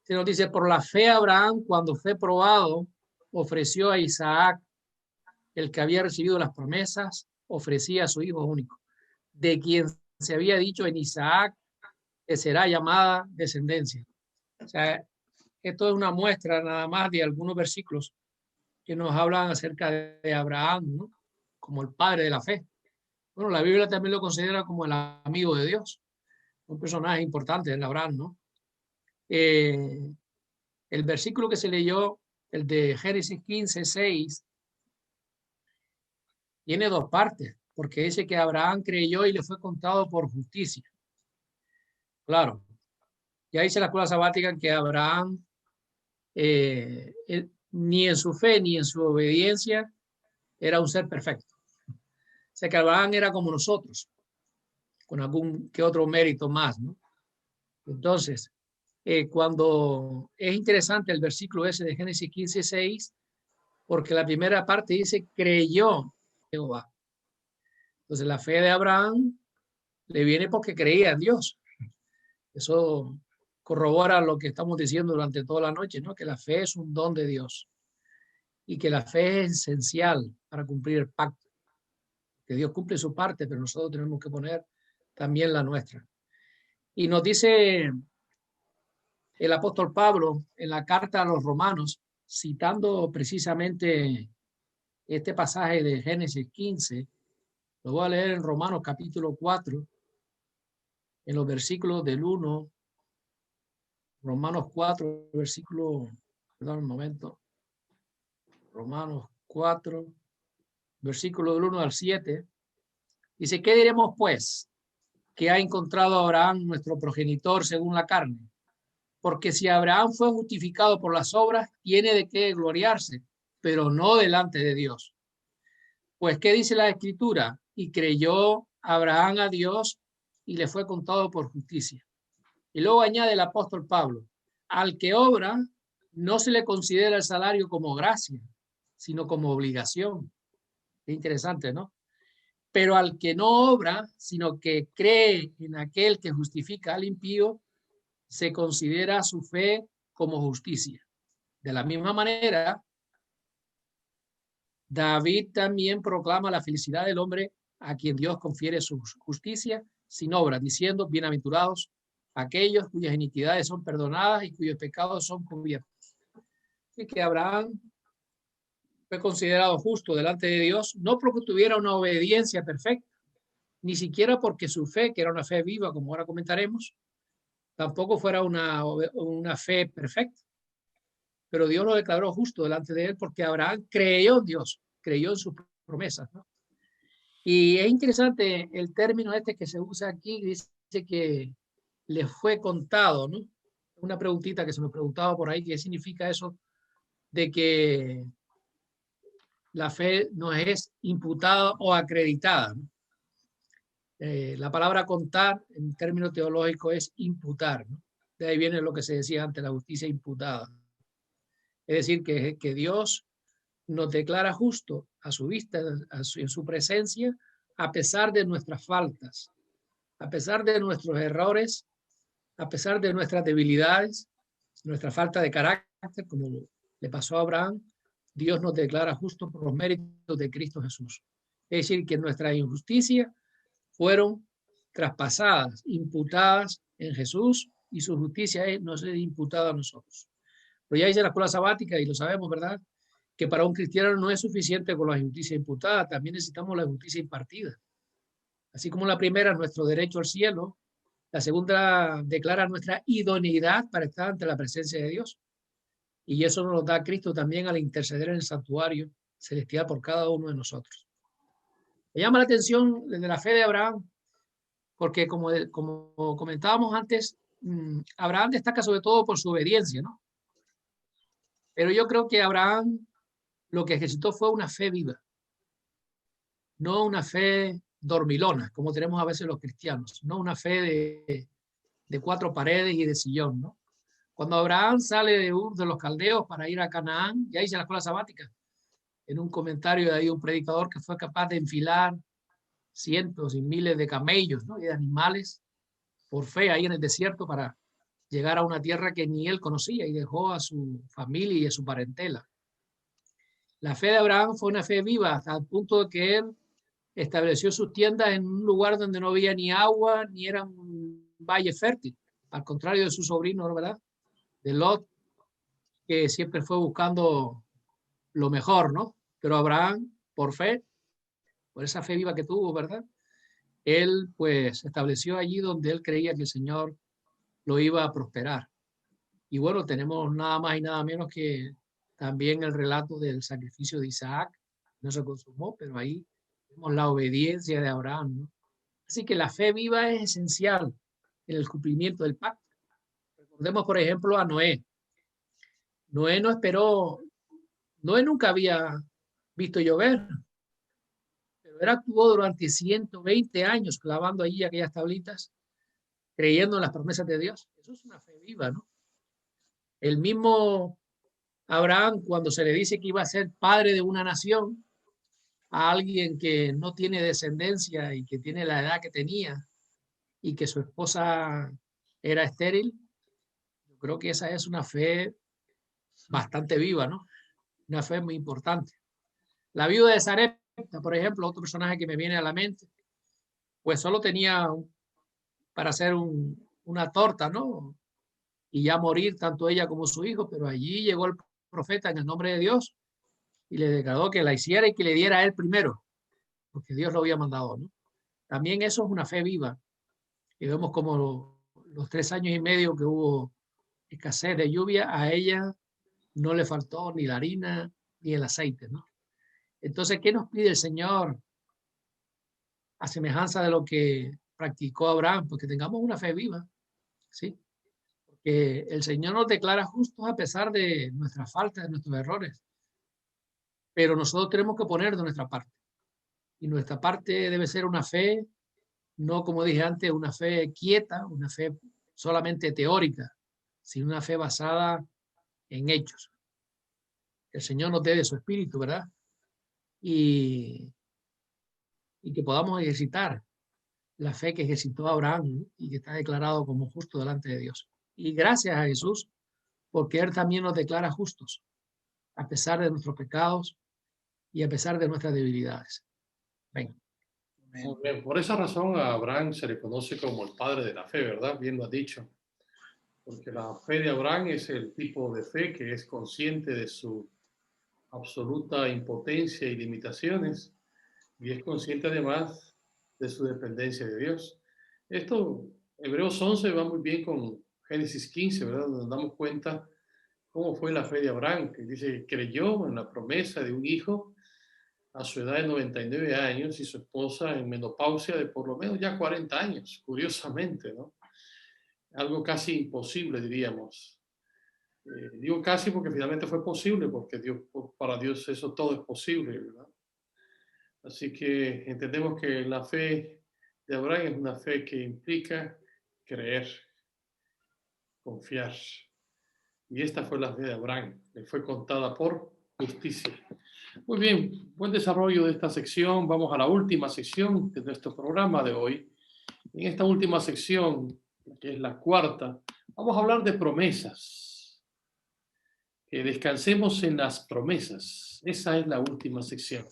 se nos dice, por la fe Abraham, cuando fue probado, ofreció a Isaac, el que había recibido las promesas, ofrecía a su hijo único, de quien se había dicho en Isaac que será llamada descendencia. O sea, esto es una muestra nada más de algunos versículos que nos hablan acerca de Abraham, ¿no? Como el padre de la fe. Bueno, la Biblia también lo considera como el amigo de Dios, un personaje importante en Abraham, ¿no? El versículo que se leyó, el de Génesis 15:6, tiene dos partes, porque dice que Abraham creyó y le fue contado por justicia. Claro, ya dice la escuela sabática que Abraham ni en su fe ni en su obediencia era un ser perfecto. O sea que Abraham era como nosotros, con algún que otro mérito más, ¿no? Entonces, cuando es interesante el versículo ese de Génesis 15:6, porque la primera parte dice creyó Jehová. Entonces la fe de Abraham le viene porque creía en Dios. Eso corrobora lo que estamos diciendo durante toda la noche, ¿no? Que la fe es un don de Dios y que la fe es esencial para cumplir el pacto. Que Dios cumple su parte, pero nosotros tenemos que poner también la nuestra. Y nos dice el apóstol Pablo en la carta a los romanos, citando precisamente este pasaje de Génesis 15, lo voy a leer en Romanos capítulo 4, en los versículos del 1, Romanos 4, versículo, perdón un momento, Romanos 4, versículo del 1 al 7, dice, ¿qué diremos pues? Que ha encontrado Abraham nuestro progenitor según la carne. Porque si Abraham fue justificado por las obras, tiene de qué gloriarse, pero no delante de Dios. Pues, ¿qué dice la Escritura? Y creyó Abraham a Dios y le fue contado por justicia. Y luego añade el apóstol Pablo, al que obra no se le considera el salario como gracia, sino como obligación. Qué interesante, ¿no? Pero al que no obra, sino que cree en aquel que justifica al impío, se considera su fe como justicia. De la misma manera, David también proclama la felicidad del hombre a quien Dios confiere su justicia sin obra, diciendo, bienaventurados aquellos cuyas iniquidades son perdonadas y cuyos pecados son cubiertos. Así que Abraham fue considerado justo delante de Dios, no porque tuviera una obediencia perfecta, ni siquiera porque su fe, que era una fe viva, como ahora comentaremos, tampoco fuera una fe perfecta. Pero Dios lo declaró justo delante de él porque Abraham creyó en Dios, creyó en sus promesas, ¿no? Y es interesante el término este que se usa aquí, dice que le fue contado, ¿no? Una preguntita que se me preguntaba por ahí, ¿qué significa eso de que la fe no es imputada o acreditada, ¿no? La palabra contar en términos teológicos es imputar, ¿no? De ahí viene lo que se decía antes, la justicia imputada. Es decir, que Dios nos declara justo a su vista, en su presencia, a pesar de nuestras faltas, a pesar de nuestros errores, a pesar de nuestras debilidades, nuestra falta de carácter, como le pasó a Abraham. Dios nos declara justos por los méritos de Cristo Jesús. Es decir, que nuestras injusticias fueron traspasadas, imputadas en Jesús, y su justicia nos es imputada a nosotros. Pero ya dice la escuela sabática, y lo sabemos, ¿verdad?, que para un cristiano no es suficiente con la justicia imputada, también necesitamos la justicia impartida. Así como la primera, nuestro derecho al cielo, la segunda declara nuestra idoneidad para estar ante la presencia de Dios. Y eso nos lo da Cristo también al interceder en el santuario celestial por cada uno de nosotros. Me llama la atención de la fe de Abraham, porque como comentábamos antes, Abraham destaca sobre todo por su obediencia, ¿no? Pero yo creo que Abraham lo que ejercitó fue una fe viva, no una fe dormilona, como tenemos a veces los cristianos, no una fe de cuatro paredes y de sillón, ¿no? Cuando Abraham sale de Ur de los Caldeos para ir a Canaán, ya hice la escuela sabática, en un comentario de ahí un predicador que fue capaz de enfilar cientos y miles de camellos, ¿no?, y de animales por fe ahí en el desierto para llegar a una tierra que ni él conocía, y dejó a su familia y a su parentela. La fe de Abraham fue una fe viva hasta el punto de que él estableció sus tiendas en un lugar donde no había ni agua, ni era un valle fértil, al contrario de su sobrino, ¿verdad?, de Lot, que siempre fue buscando lo mejor, ¿no? Pero Abraham, por fe, por esa fe viva que tuvo, ¿verdad?, él pues estableció allí donde él creía que el Señor lo iba a prosperar. Y bueno, tenemos nada más y nada menos que también el relato del sacrificio de Isaac. No se consumó, pero ahí vemos la obediencia de Abraham, ¿no? Así que la fe viva es esencial en el cumplimiento del pacto. Recordemos, por ejemplo, a Noé. Noé no esperó, Noé nunca había visto llover, pero él actuó durante 120 años clavando allí aquellas tablitas, creyendo en las promesas de Dios. Eso es una fe viva, ¿no? El mismo Abraham, cuando se le dice que iba a ser padre de una nación, a alguien que no tiene descendencia y que tiene la edad que tenía y que su esposa era estéril, yo creo que esa es una fe bastante viva, ¿no? Una fe muy importante. La viuda de Sarepta, por ejemplo, otro personaje que me viene a la mente, pues solo tenía para hacer una torta, ¿no?, y ya morir tanto ella como su hijo, pero allí llegó el profeta en el nombre de Dios y le declaró que la hiciera y que le diera a él primero, porque Dios lo había mandado, ¿no? También eso es una fe viva. Y vemos como los 3 años y medio que hubo escasez de lluvia, a ella no le faltó ni la harina ni el aceite, ¿no? Entonces, ¿qué nos pide el Señor a semejanza de lo que practicó Abraham? Pues que tengamos una fe viva, ¿sí? Que el Señor nos declara justos a pesar de nuestras faltas, de nuestros errores. Pero nosotros tenemos que poner de nuestra parte. Y nuestra parte debe ser una fe, no como dije antes, una fe quieta, una fe solamente teórica, sino una fe basada en hechos. El Señor nos dé de su espíritu, ¿verdad? Y que podamos ejercitar la fe que ejercitó Abraham, ¿no?, y que está declarado como justo delante de Dios. Y gracias a Jesús, porque Él también nos declara justos, a pesar de nuestros pecados y a pesar de nuestras debilidades. Venga. Muy bien. Por esa razón a Abraham se le conoce como el padre de la fe, ¿verdad? Bien lo has dicho. Porque la fe de Abraham es el tipo de fe que es consciente de su absoluta impotencia y limitaciones, y es consciente además de su dependencia de Dios. Esto, Hebreos 11 va muy bien con Génesis 15, ¿verdad? Donde nos damos cuenta cómo fue la fe de Abraham, que dice que creyó en la promesa de un hijo a su edad de 99 años y su esposa en menopausia de por lo menos ya 40 años, curiosamente, ¿no? Algo casi imposible, diríamos. Digo casi porque finalmente fue posible, porque para Dios eso todo es posible, ¿verdad? Así que entendemos que la fe de Abraham es una fe que implica creer, confiar. Y esta fue la fe de Abraham, le fue contada por justicia. Muy bien, buen desarrollo de esta sección. Vamos a la última sección de nuestro programa de hoy. En esta última sección, que es la cuarta, vamos a hablar de promesas. Que descansemos en las promesas. Esa es la última sección.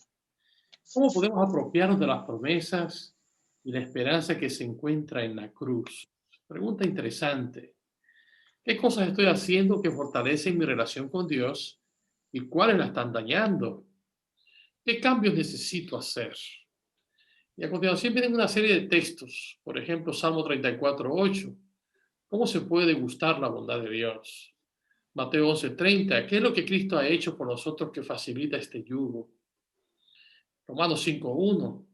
¿Cómo podemos apropiarnos de las promesas y la esperanza que se encuentra en la cruz? Pregunta interesante. ¿Qué cosas estoy haciendo que fortalecen mi relación con Dios y cuáles la están dañando? ¿Qué cambios necesito hacer? Y a continuación vienen una serie de textos. Por ejemplo, Salmo 34:8. ¿Cómo se puede gustar la bondad de Dios? Mateo 11:30. ¿Qué es lo que Cristo ha hecho por nosotros que facilita este yugo? Romanos 5:1.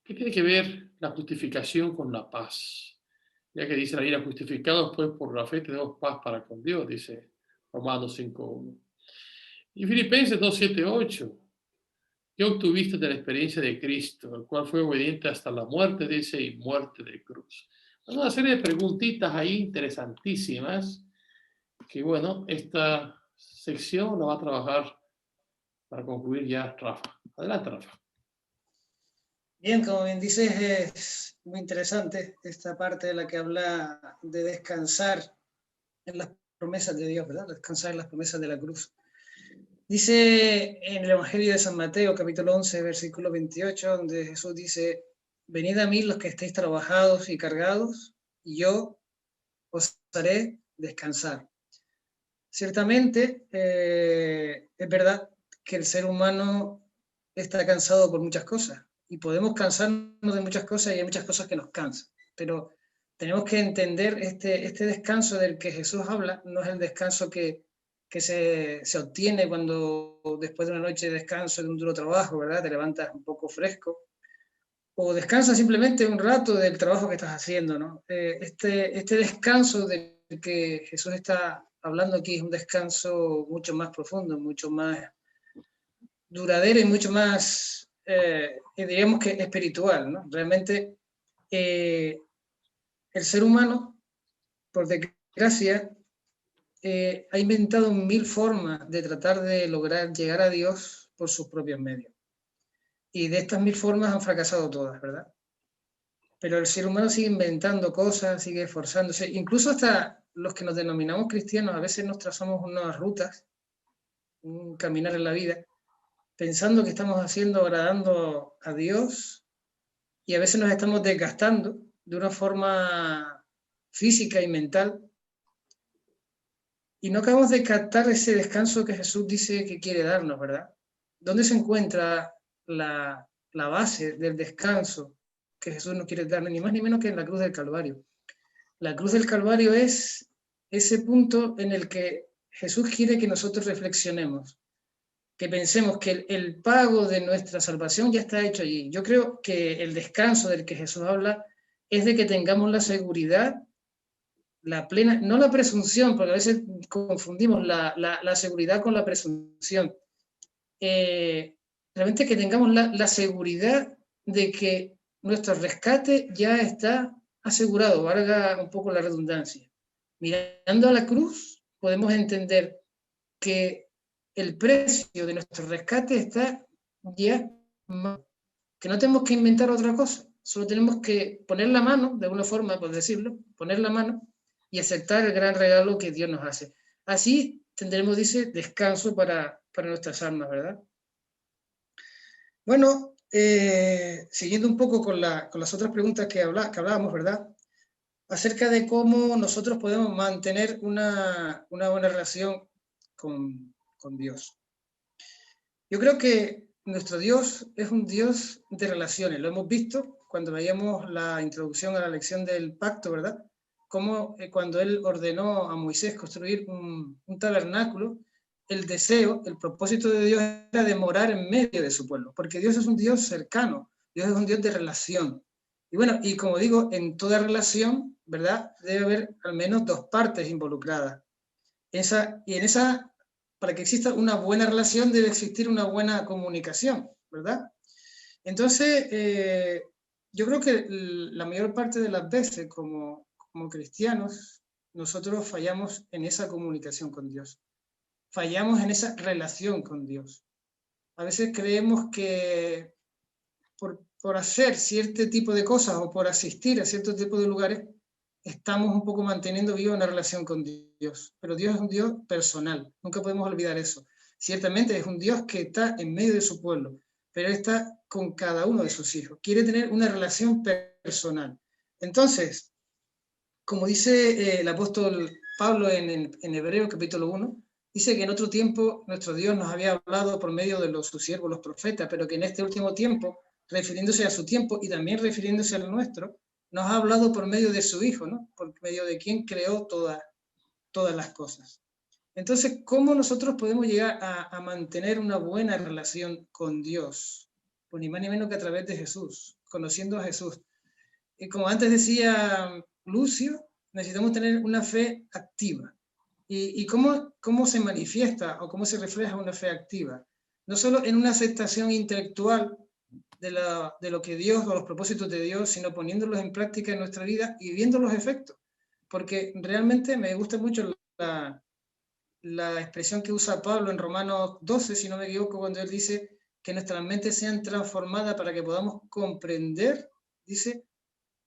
¿Qué tiene que ver la justificación con la paz? Ya que dice la Biblia, justificados pues por la fe tenemos paz para con Dios, dice Romanos 5:1. Y Filipenses 2:7-8. ¿Qué obtuviste de la experiencia de Cristo, el cual fue obediente hasta la muerte, dice, y muerte de cruz? Una serie de preguntitas ahí interesantísimas que, bueno, esta sección la va a trabajar para concluir ya Rafa. Adelante, Rafa. Bien, como bien dices, es muy interesante esta parte de la que habla de descansar en las promesas de Dios, ¿verdad? Descansar en las promesas de la cruz. Dice en el Evangelio de San Mateo, capítulo 11, versículo 28, donde Jesús dice: venid a mí los que estéis trabajados y cargados, y yo os haré descansar. Ciertamente, es verdad que el ser humano está cansado por muchas cosas, y podemos cansarnos de muchas cosas, y hay muchas cosas que nos cansan, pero tenemos que entender este descanso del que Jesús habla. No es el descanso que se obtiene cuando después de una noche de descanso, de un duro trabajo, ¿verdad? Te levantas un poco fresco, o descansas simplemente un rato del trabajo que estás haciendo, ¿no? Este descanso del que Jesús está hablando aquí es un descanso mucho más profundo, mucho más duradero y mucho más, diríamos que espiritual, ¿no? Realmente el ser humano, por desgracia, ha inventado 1000 formas de tratar de lograr llegar a Dios por sus propios medios. Y de estas 1000 formas han fracasado todas, ¿verdad? Pero el ser humano sigue inventando cosas, sigue esforzándose. Incluso hasta los que nos denominamos cristianos, a veces nos trazamos unas rutas, un caminar en la vida, pensando que estamos agradando a Dios, y a veces nos estamos desgastando de una forma física y mental, y no acabamos de captar ese descanso que Jesús dice que quiere darnos, ¿verdad? ¿Dónde se encuentra la base del descanso que Jesús nos quiere dar? Ni más ni menos que en la cruz del Calvario. La cruz del Calvario es ese punto en el que Jesús quiere que nosotros reflexionemos, que pensemos que el pago de nuestra salvación ya está hecho allí. Yo creo que el descanso del que Jesús habla es de que tengamos la seguridad, la plena, no la presunción, porque a veces confundimos la seguridad con la presunción. Realmente que tengamos la seguridad de que nuestro rescate ya está asegurado, valga un poco la redundancia. Mirando a la cruz, podemos entender que el precio de nuestro rescate está ya, que no tenemos que inventar otra cosa, solo tenemos que poner la mano, de alguna forma, por decirlo, poner la mano y aceptar el gran regalo que Dios nos hace. Así tendremos, dice, descanso para nuestras almas, ¿verdad? Bueno, siguiendo un poco con las otras preguntas que hablábamos, ¿verdad? Acerca de cómo nosotros podemos mantener una buena relación con Dios. Yo creo que nuestro Dios es un Dios de relaciones. Lo hemos visto cuando veíamos la introducción a la lección del pacto, ¿verdad? Como cuando Él ordenó a Moisés construir un tabernáculo, el deseo, el propósito de Dios era de morar en medio de su pueblo, porque Dios es un Dios cercano, Dios es un Dios de relación. Y bueno, y como digo, en toda relación, ¿verdad? Debe haber al menos 2 partes involucradas. Para que exista una buena relación debe existir una buena comunicación, ¿verdad? Entonces, yo creo que la mayor parte de las veces como cristianos nosotros fallamos en esa comunicación con Dios. Fallamos en esa relación con Dios. A veces creemos que por hacer cierto tipo de cosas o por asistir a cierto tipo de lugares, estamos un poco manteniendo viva una relación con Dios. Pero Dios es un Dios personal, nunca podemos olvidar eso. Ciertamente es un Dios que está en medio de su pueblo, pero Él está con cada uno de sus hijos. Quiere tener una relación personal. Entonces, como dice el apóstol Pablo en Hebreos capítulo 1, dice que en otro tiempo nuestro Dios nos había hablado por medio de sus siervos, los profetas, pero que en este último tiempo, refiriéndose a su tiempo y también refiriéndose al nuestro, nos ha hablado por medio de su Hijo, ¿no? Por medio de quien creó todas las cosas. Entonces, ¿cómo nosotros podemos llegar a mantener una buena relación con Dios? Pues ni más ni menos que a través de Jesús, conociendo a Jesús. Y como antes decía Lucio, necesitamos tener una fe activa. ¿Y cómo se manifiesta o cómo se refleja una fe activa? No solo en una aceptación intelectual de lo que Dios o los propósitos de Dios, sino poniéndolos en práctica en nuestra vida y viendo los efectos. Porque realmente me gusta mucho la expresión que usa Pablo en Romanos 12, si no me equivoco, cuando él dice que nuestras mentes sean transformadas para que podamos comprender, dice,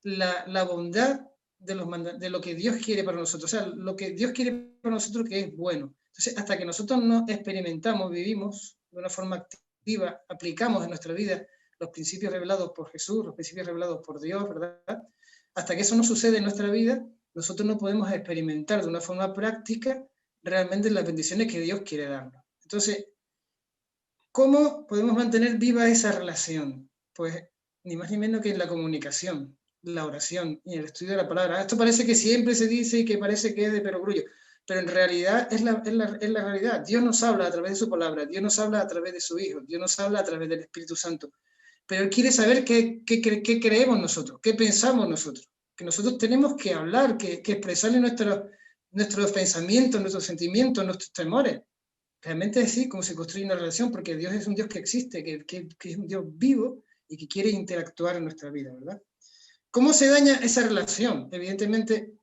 la bondad de lo que Dios quiere para nosotros, o sea, lo que Dios quiere para nosotros que es bueno. Entonces, hasta que nosotros no experimentamos, vivimos de una forma activa, aplicamos en nuestra vida los principios revelados por Jesús, los principios revelados por Dios, ¿verdad? Hasta que eso no sucede en nuestra vida, nosotros no podemos experimentar de una forma práctica realmente las bendiciones que Dios quiere darnos. Entonces, ¿cómo podemos mantener viva esa relación? Pues ni más ni menos que en la comunicación, la oración y el estudio de la palabra. Esto parece que siempre se dice y que parece que es de perogrullo, pero en realidad es la realidad. Dios nos habla a través de su palabra, Dios nos habla a través de su Hijo, Dios nos habla a través del Espíritu Santo. Pero Él quiere saber qué creemos nosotros, qué pensamos nosotros, que nosotros tenemos que hablar, que expresarle nuestros pensamientos, nuestros sentimientos, nuestros temores. Realmente es así como se construye una relación, porque Dios es un Dios que existe, que es un Dios vivo y que quiere interactuar en nuestra vida, ¿verdad? ¿Cómo se daña esa relación? Evidentemente,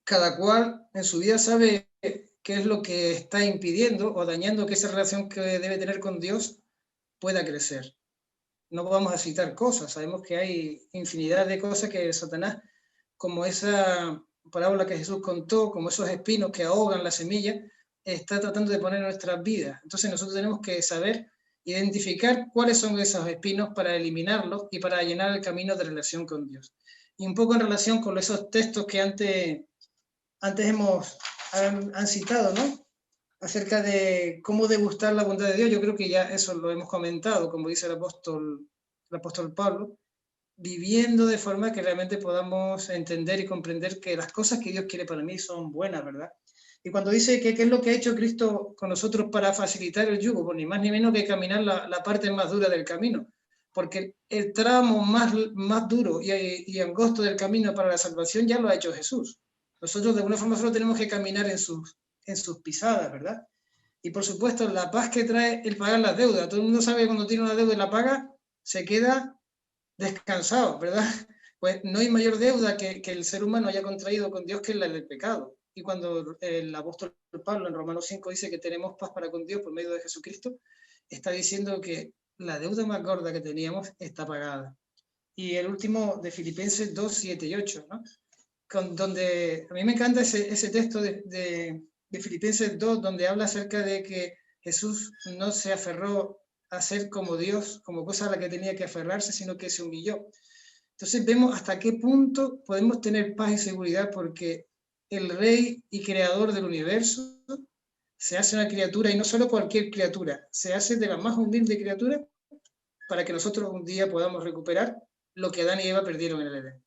cada cual en su vida sabe qué es lo que está impidiendo o dañando que esa relación que debe tener con Dios pueda crecer. No vamos a citar cosas, sabemos que hay infinidad de cosas que Satanás, como esa parábola que Jesús contó, como esos espinos que ahogan la semilla, está tratando de poner en nuestras vidas. Entonces nosotros tenemos que saber identificar cuáles son esos espinos para eliminarlos y para llenar el camino de relación con Dios. Y un poco en relación con esos textos que antes han citado, ¿no? Acerca de cómo degustar la bondad de Dios, yo creo que ya eso lo hemos comentado, como dice el apóstol Pablo, viviendo de forma que realmente podamos entender y comprender que las cosas que Dios quiere para mí son buenas, ¿verdad? Y cuando dice que qué es lo que ha hecho Cristo con nosotros para facilitar el yugo, pues ni más ni menos que caminar la parte más dura del camino, porque el tramo más duro y angosto del camino para la salvación ya lo ha hecho Jesús. Nosotros de alguna forma solo tenemos que caminar en sus pisadas, ¿verdad? Y por supuesto la paz que trae el pagar las deudas. Todo el mundo sabe que cuando tiene una deuda y la paga, se queda descansado, ¿verdad? Pues no hay mayor deuda que el ser humano haya contraído con Dios que la del pecado. Y cuando el apóstol Pablo en Romanos 5 dice que tenemos paz para con Dios por medio de Jesucristo, está diciendo que la deuda más gorda que teníamos está pagada. Y el último de Filipenses 2, 7 y 8, ¿no? Donde a mí me encanta ese texto de Filipenses 2, donde habla acerca de que Jesús no se aferró a ser como Dios, como cosa a la que tenía que aferrarse, sino que se humilló. Entonces vemos hasta qué punto podemos tener paz y seguridad, porque el Rey y Creador del universo se hace una criatura, y no solo cualquier criatura, se hace de la más humilde criatura para que nosotros un día podamos recuperar lo que Adán y Eva perdieron en el Edén.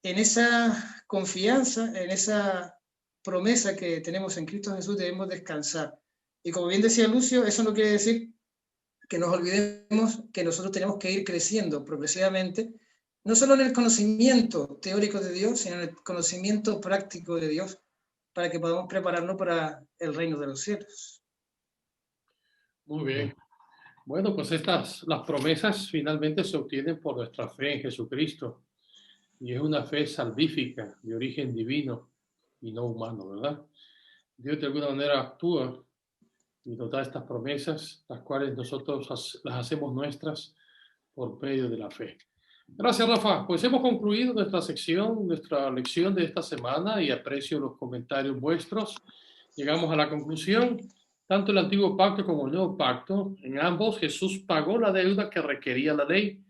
En esa confianza, en esa promesa que tenemos en Cristo Jesús debemos descansar. Y como bien decía Lucio, eso no quiere decir que nos olvidemos que nosotros tenemos que ir creciendo progresivamente, no solo en el conocimiento teórico de Dios, sino en el conocimiento práctico de Dios, para que podamos prepararnos para el reino de los cielos. Muy bien. Bueno, pues las promesas finalmente se obtienen por nuestra fe en Jesucristo. Y es una fe salvífica, de origen divino. y no humano, ¿verdad? Dios de alguna manera actúa y nos da estas promesas, las cuales nosotros las hacemos nuestras por medio de la fe. Gracias, Rafa. Pues hemos concluido nuestra sección, nuestra lección de esta semana y aprecio los comentarios vuestros. Llegamos a la conclusión. Tanto el antiguo pacto como el nuevo pacto, en ambos Jesús pagó la deuda que requería la ley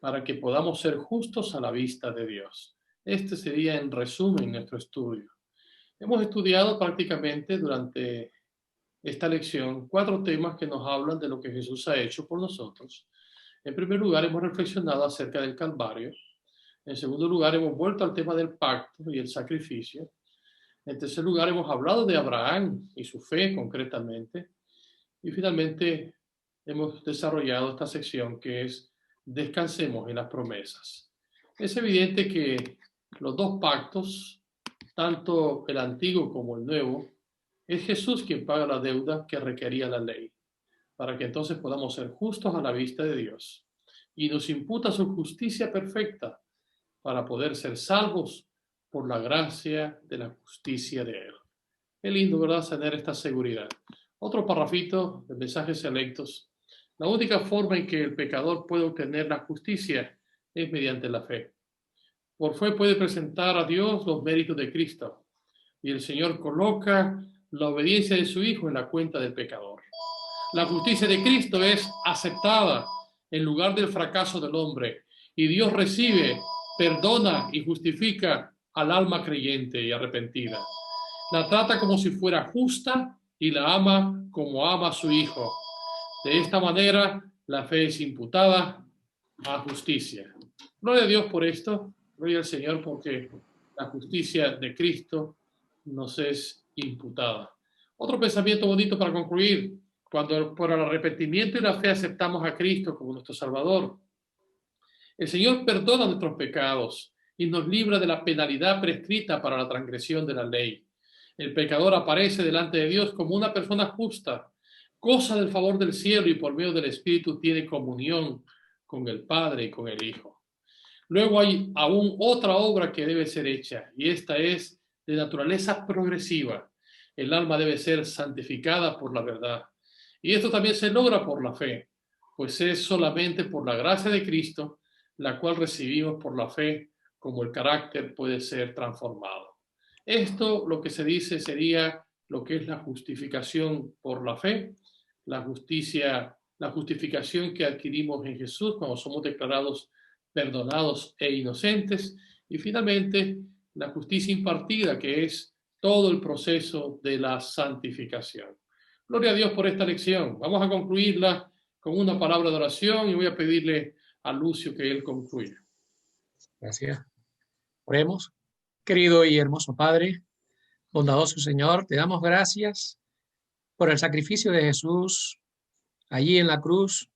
para que podamos ser justos a la vista de Dios. Este sería, en resumen, nuestro estudio. Hemos estudiado prácticamente durante esta lección 4 temas que nos hablan de lo que Jesús ha hecho por nosotros. En primer lugar, hemos reflexionado acerca del Calvario. En segundo lugar, hemos vuelto al tema del pacto y el sacrificio. En tercer lugar, hemos hablado de Abraham y su fe concretamente. Y finalmente, hemos desarrollado esta sección que es descansemos en las promesas. Es evidente que los 2 pactos, tanto el antiguo como el nuevo, es Jesús quien paga la deuda que requería la ley, para que entonces podamos ser justos a la vista de Dios. Y nos imputa su justicia perfecta para poder ser salvos por la gracia de la justicia de Él. Qué lindo, ¿verdad?, tener esta seguridad. Otro parrafito de mensajes selectos. La única forma en que el pecador puede obtener la justicia es mediante la fe. Por fe puede presentar a Dios los méritos de Cristo, y el Señor coloca la obediencia de su Hijo en la cuenta del pecador. La justicia de Cristo es aceptada en lugar del fracaso del hombre, y Dios recibe, perdona y justifica al alma creyente y arrepentida. La trata como si fuera justa y la ama como ama a su Hijo. De esta manera, la fe es imputada a justicia. Gloria a Dios por esto, gloria al Señor porque la justicia de Cristo nos es imputada. Otro pensamiento bonito para concluir: cuando por el arrepentimiento y la fe aceptamos a Cristo como nuestro Salvador, el Señor perdona nuestros pecados y nos libra de la penalidad prescrita para la transgresión de la ley. El pecador aparece delante de Dios como una persona justa, goza del favor del cielo y por medio del Espíritu tiene comunión con el Padre y con el Hijo. Luego hay aún otra obra que debe ser hecha, y esta es de naturaleza progresiva. El alma debe ser santificada por la verdad. Y esto también se logra por la fe, pues es solamente por la gracia de Cristo, la cual recibimos por la fe, como el carácter puede ser transformado. Esto, lo que se dice, sería lo que es la justificación por la fe, la justificación que adquirimos en Jesús cuando somos declarados perdonados e inocentes, y finalmente la justicia impartida, que es todo el proceso de la santificación. Gloria a Dios por esta lección. Vamos a concluirla con una palabra de oración y voy a pedirle a Lucio que él concluya. Gracias. Oremos. Querido y hermoso Padre, bondadoso Señor, te damos gracias por el sacrificio de Jesús allí en la cruz,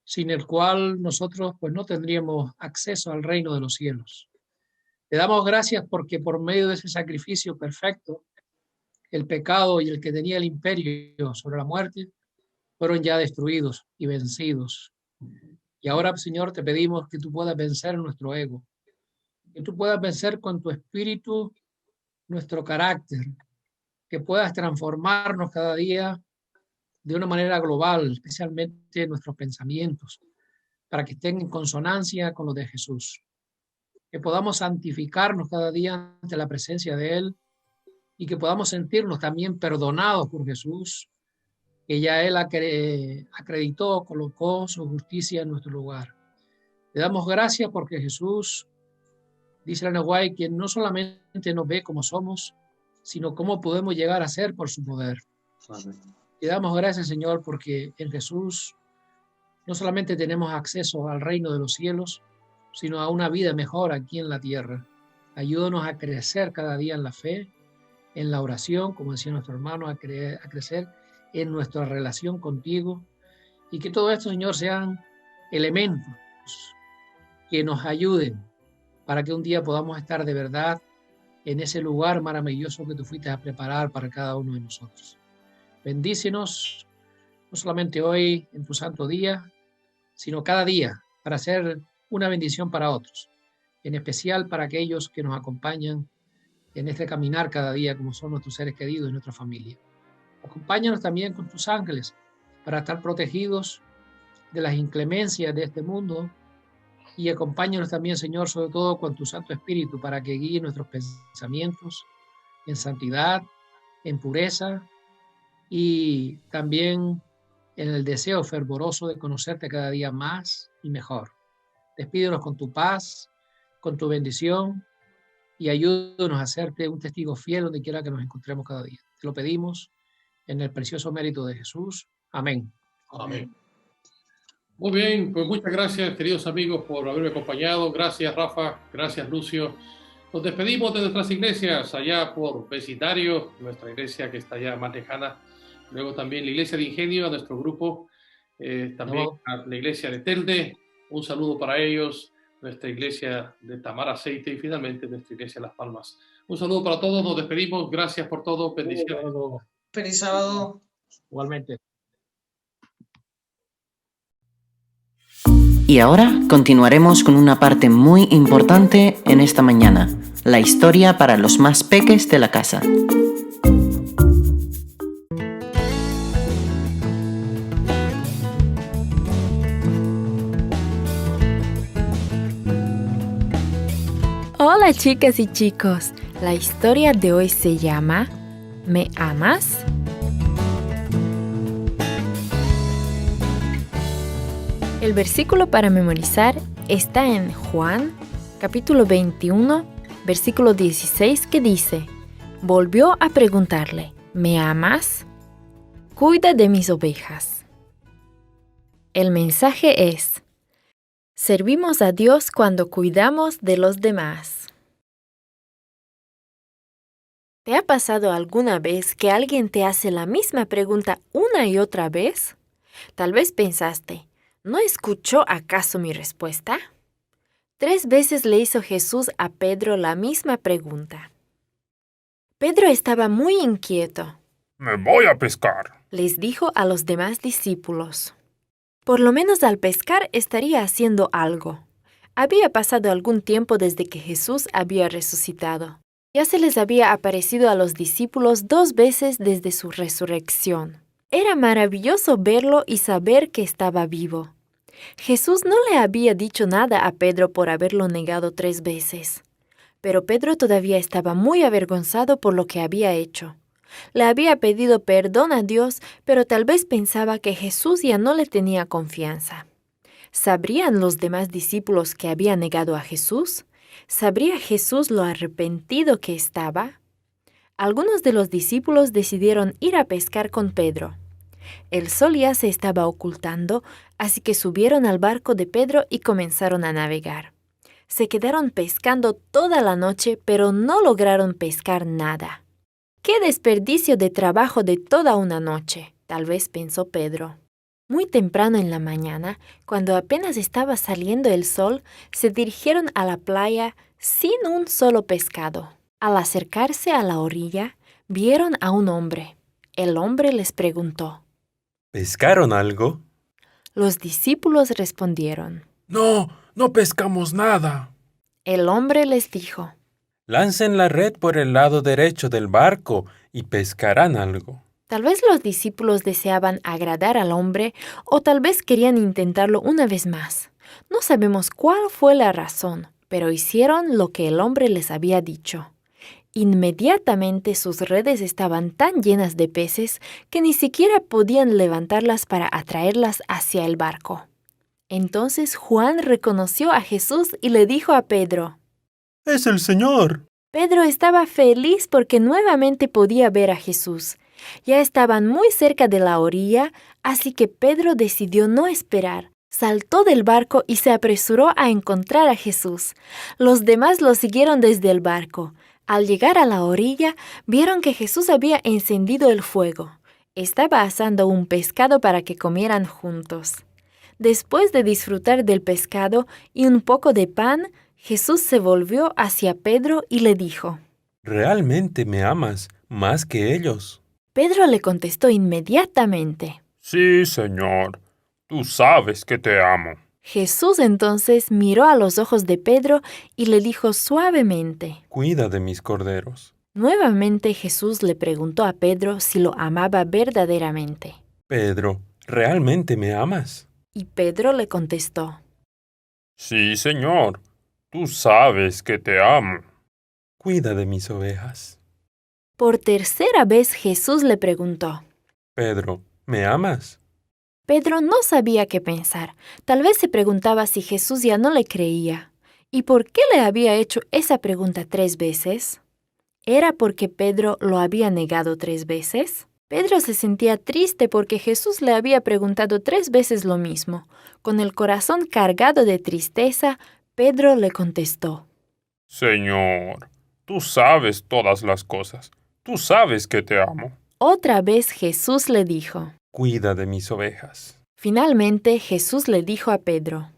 sin el cual nosotros pues no tendríamos acceso al reino de los cielos. Te damos gracias porque por medio de ese sacrificio perfecto, el pecado y el que tenía el imperio sobre la muerte fueron ya destruidos y vencidos. Y ahora, Señor, te pedimos que tú puedas vencer nuestro ego, que tú puedas vencer con tu espíritu nuestro carácter, que puedas transformarnos cada día de una manera global, especialmente nuestros pensamientos, para que estén en consonancia con los de Jesús. Que podamos santificarnos cada día ante la presencia de Él y que podamos sentirnos también perdonados por Jesús, que ya Él acreditó, colocó su justicia en nuestro lugar. Le damos gracias porque Jesús, dice la Nahuay, que no solamente nos ve como somos, sino cómo podemos llegar a ser por su poder. Amén. Le damos gracias, Señor, porque en Jesús no solamente tenemos acceso al reino de los cielos, sino a una vida mejor aquí en la tierra. Ayúdanos a crecer cada día en la fe, en la oración, como decía nuestro hermano, a crecer en nuestra relación contigo, y que todo esto, Señor, sean elementos que nos ayuden para que un día podamos estar de verdad en ese lugar maravilloso que tú fuiste a preparar para cada uno de nosotros. Bendícenos, no solamente hoy en tu santo día, sino cada día, para ser una bendición para otros, en especial para aquellos que nos acompañan en este caminar cada día como son nuestros seres queridos y nuestra familia. Acompáñanos también con tus ángeles para estar protegidos de las inclemencias de este mundo y acompáñanos también, Señor, sobre todo con tu Santo Espíritu para que guíe nuestros pensamientos en santidad, en pureza y también en el deseo fervoroso de conocerte cada día más y mejor. Despídenos con tu paz, con tu bendición y ayúdanos a hacerte un testigo fiel donde quiera que nos encontremos cada día. Te lo pedimos en el precioso mérito de Jesús. Amén. Amén. Muy bien, pues muchas gracias, queridos amigos, por haberme acompañado. Gracias, Rafa. Gracias, Lucio. Nos despedimos de nuestras iglesias allá por vecindario, nuestra iglesia que está allá más lejana. Luego también la iglesia de Ingenio, a nuestro grupo. También a la iglesia de Telde. Un saludo para ellos. Nuestra iglesia de Tamar Aceite y finalmente nuestra iglesia de Las Palmas. Un saludo para todos. Nos despedimos. Gracias por todo. Bendiciones. Feliz sábado. Igualmente. Y ahora continuaremos con una parte muy importante en esta mañana, la historia para los más peques de la casa. Hola chicas y chicos, la historia de hoy se llama ¿Me amas? El versículo para memorizar está en Juan, capítulo 21, versículo 16, que dice: Volvió a preguntarle, ¿me amas? Cuida de mis ovejas. El mensaje es: servimos a Dios cuando cuidamos de los demás. ¿Te ha pasado alguna vez que alguien te hace la misma pregunta una y otra vez? Tal vez pensaste, ¿no escuchó acaso mi respuesta? 3 veces le hizo Jesús a Pedro la misma pregunta. Pedro estaba muy inquieto. Me voy a pescar, les dijo a los demás discípulos. Por lo menos al pescar estaría haciendo algo. Había pasado algún tiempo desde que Jesús había resucitado. Ya se les había aparecido a los discípulos 2 veces desde su resurrección. Era maravilloso verlo y saber que estaba vivo. Jesús no le había dicho nada a Pedro por haberlo negado 3 veces. Pero Pedro todavía estaba muy avergonzado por lo que había hecho. Le había pedido perdón a Dios, pero tal vez pensaba que Jesús ya no le tenía confianza. ¿Sabrían los demás discípulos que había negado a Jesús? ¿Sabría Jesús lo arrepentido que estaba? Algunos de los discípulos decidieron ir a pescar con Pedro. El sol ya se estaba ocultando, así que subieron al barco de Pedro y comenzaron a navegar. Se quedaron pescando toda la noche, pero no lograron pescar nada. ¡Qué desperdicio de trabajo de toda una noche!, tal vez pensó Pedro. Muy temprano en la mañana, cuando apenas estaba saliendo el sol, se dirigieron a la playa sin un solo pescado. Al acercarse a la orilla, vieron a un hombre. El hombre les preguntó: ¿pescaron algo? Los discípulos respondieron: No pescamos nada. El hombre les dijo: Lancen la red por el lado derecho del barco y pescarán algo. Tal vez los discípulos deseaban agradar al hombre o tal vez querían intentarlo una vez más. No sabemos cuál fue la razón, pero hicieron lo que el hombre les había dicho. Inmediatamente sus redes estaban tan llenas de peces que ni siquiera podían levantarlas para atraerlas hacia el barco. Entonces Juan reconoció a Jesús y le dijo a Pedro: ¡Es el Señor! Pedro estaba feliz porque nuevamente podía ver a Jesús. Ya estaban muy cerca de la orilla, así que Pedro decidió no esperar. Saltó del barco y se apresuró a encontrar a Jesús. Los demás lo siguieron desde el barco. Al llegar a la orilla, vieron que Jesús había encendido el fuego. Estaba asando un pescado para que comieran juntos. Después de disfrutar del pescado y un poco de pan, Jesús se volvió hacia Pedro y le dijo: ¿realmente me amas más que ellos? Pedro le contestó inmediatamente: sí, Señor, tú sabes que te amo. Jesús entonces miró a los ojos de Pedro y le dijo suavemente: Cuida de mis corderos. Nuevamente Jesús le preguntó a Pedro si lo amaba verdaderamente. Pedro, ¿realmente me amas? Y Pedro le contestó: Sí, Señor, tú sabes que te amo. Cuida de mis ovejas. Por tercera vez Jesús le preguntó: Pedro, ¿me amas? Pedro no sabía qué pensar. Tal vez se preguntaba si Jesús ya no le creía. ¿Y por qué le había hecho esa pregunta 3 veces? ¿Era porque Pedro lo había negado 3 veces? Pedro se sentía triste porque Jesús le había preguntado 3 veces lo mismo. Con el corazón cargado de tristeza, Pedro le contestó: Señor, tú sabes todas las cosas. Tú sabes que te amo. Otra vez Jesús le dijo: Cuida de mis ovejas. Finalmente Jesús le dijo a Pedro: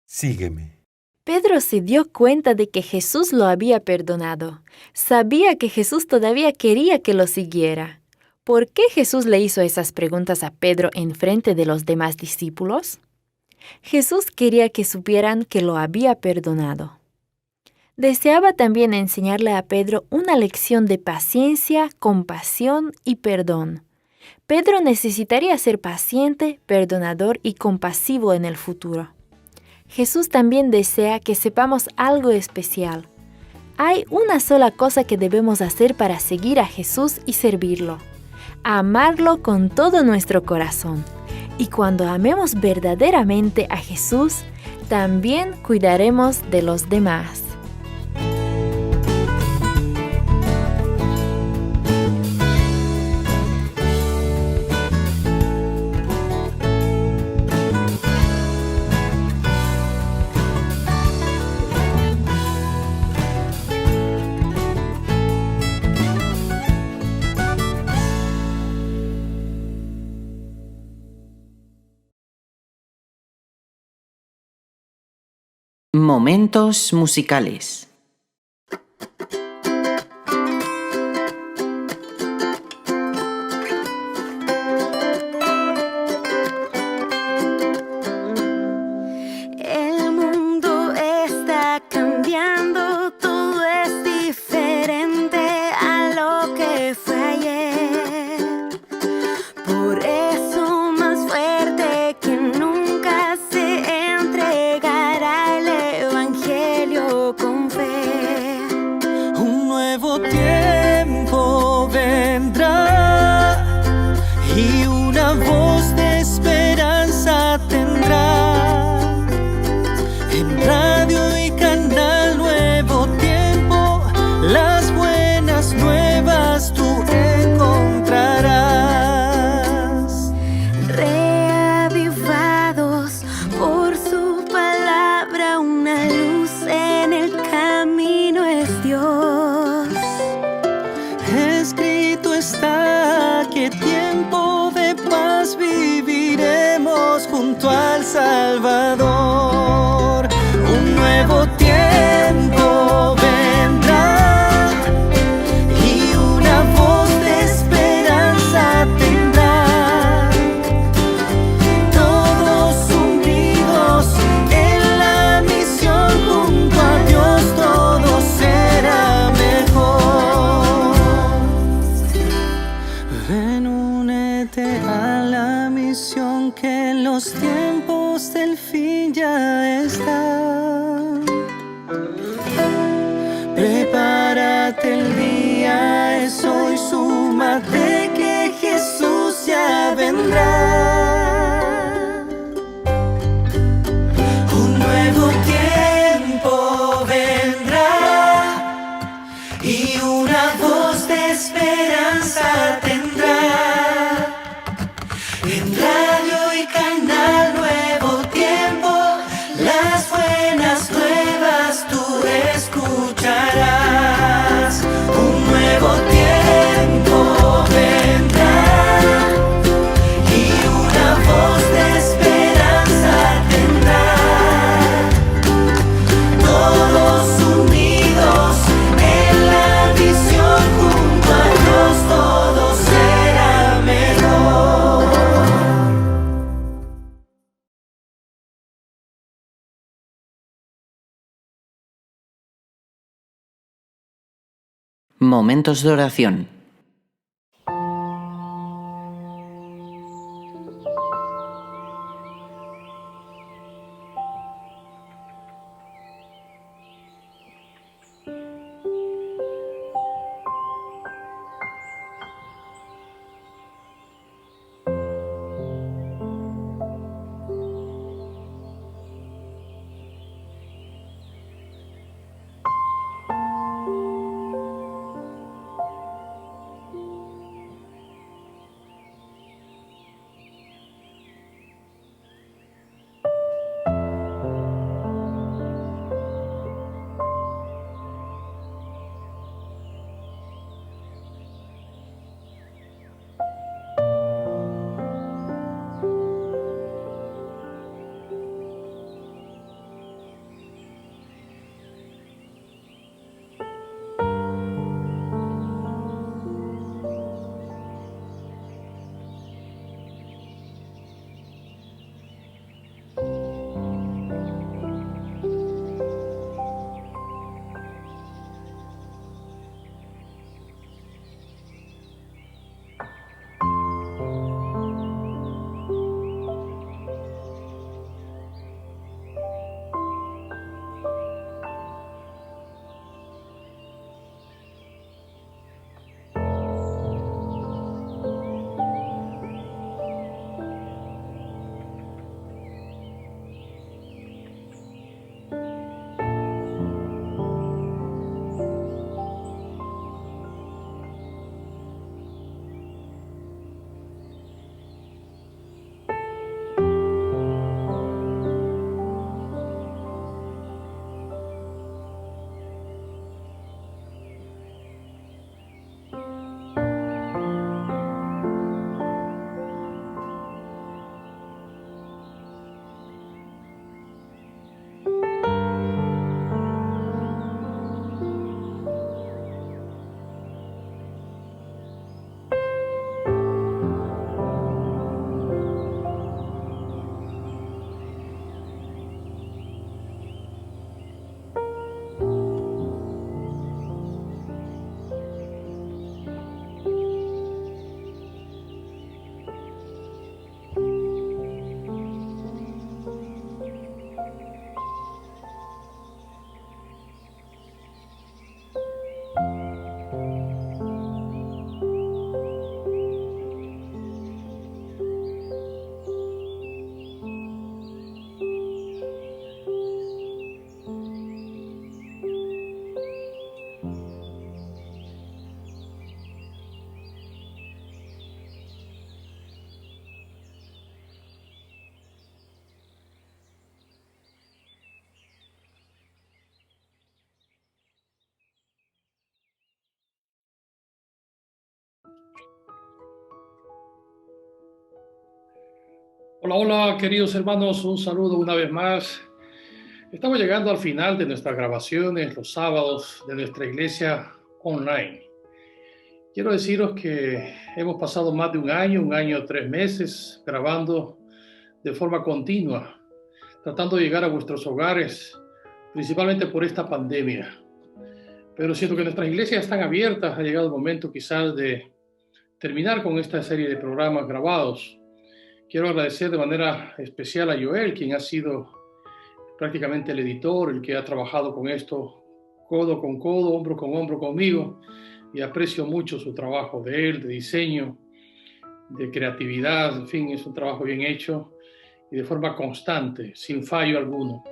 Sígueme. Pedro se dio cuenta de que Jesús lo había perdonado. Sabía que Jesús todavía quería que lo siguiera. ¿Por qué Jesús le hizo esas preguntas a Pedro en frente de los demás discípulos? Jesús quería que supieran que lo había perdonado. Deseaba también enseñarle a Pedro una lección de paciencia, compasión y perdón. Pedro necesitaría ser paciente, perdonador y compasivo en el futuro. Jesús también desea que sepamos algo especial. Hay una sola cosa que debemos hacer para seguir a Jesús y servirlo: amarlo con todo nuestro corazón. Y cuando amemos verdaderamente a Jesús, también cuidaremos de los demás. Momentos musicales. El mundo está cambiando, todo es diferente a lo que fue ayer. Por eso más fuerte que nunca se entregará el Evangelio con fe. Un nuevo tiempo vendrá y una voz de esperanza tendrá. En radio y canal Nuevo Tiempo, las buenas nuevas tú encontrarás. Reavivados por su palabra, una luz en el camino es Dios. Escrito está que tiempo de paz viviremos junto al Salvador. Un nuevo tiempo vendrá y una voz de esperanza tendrá. Todos unidos en la misión, junto a Dios todo será mejor. Ven, únete a la misión, que los tiempos del fin ya están. Prepárate, el día es hoy, súmate que Jesús ya vendrá. Un nuevo tiempo vendrá y una voz de esperanza tendrá. En radio y canal Nuevo Tiempo, las buenas nuevas tú escucharás. Un nuevo tiempo vendrá. Momentos de oración. Hola, hola, queridos hermanos, un saludo una vez más. Estamos llegando al final de nuestras grabaciones los sábados de nuestra iglesia online. Quiero deciros que hemos pasado más de un año 3 meses, grabando de forma continua, tratando de llegar a vuestros hogares, principalmente por esta pandemia. Pero siento que nuestras iglesias están abiertas, ha llegado el momento quizás de terminar con esta serie de programas grabados. Quiero agradecer de manera especial a Joel, quien ha sido prácticamente el editor, el que ha trabajado con esto codo con codo, hombro con hombro conmigo, y aprecio mucho su trabajo de él, de diseño, de creatividad, en fin, es un trabajo bien hecho y de forma constante, sin fallo alguno.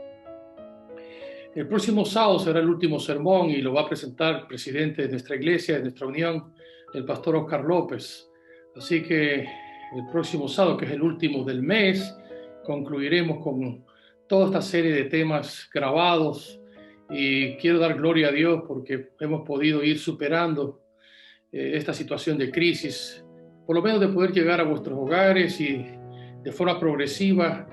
El próximo sábado será el último sermón y lo va a presentar el presidente de nuestra iglesia, de nuestra unión, el pastor Oscar López. Así que el próximo sábado, que es el último del mes, concluiremos con toda esta serie de temas grabados y quiero dar gloria a Dios porque hemos podido ir superando esta situación de crisis, por lo menos de poder llegar a vuestros hogares y de forma progresiva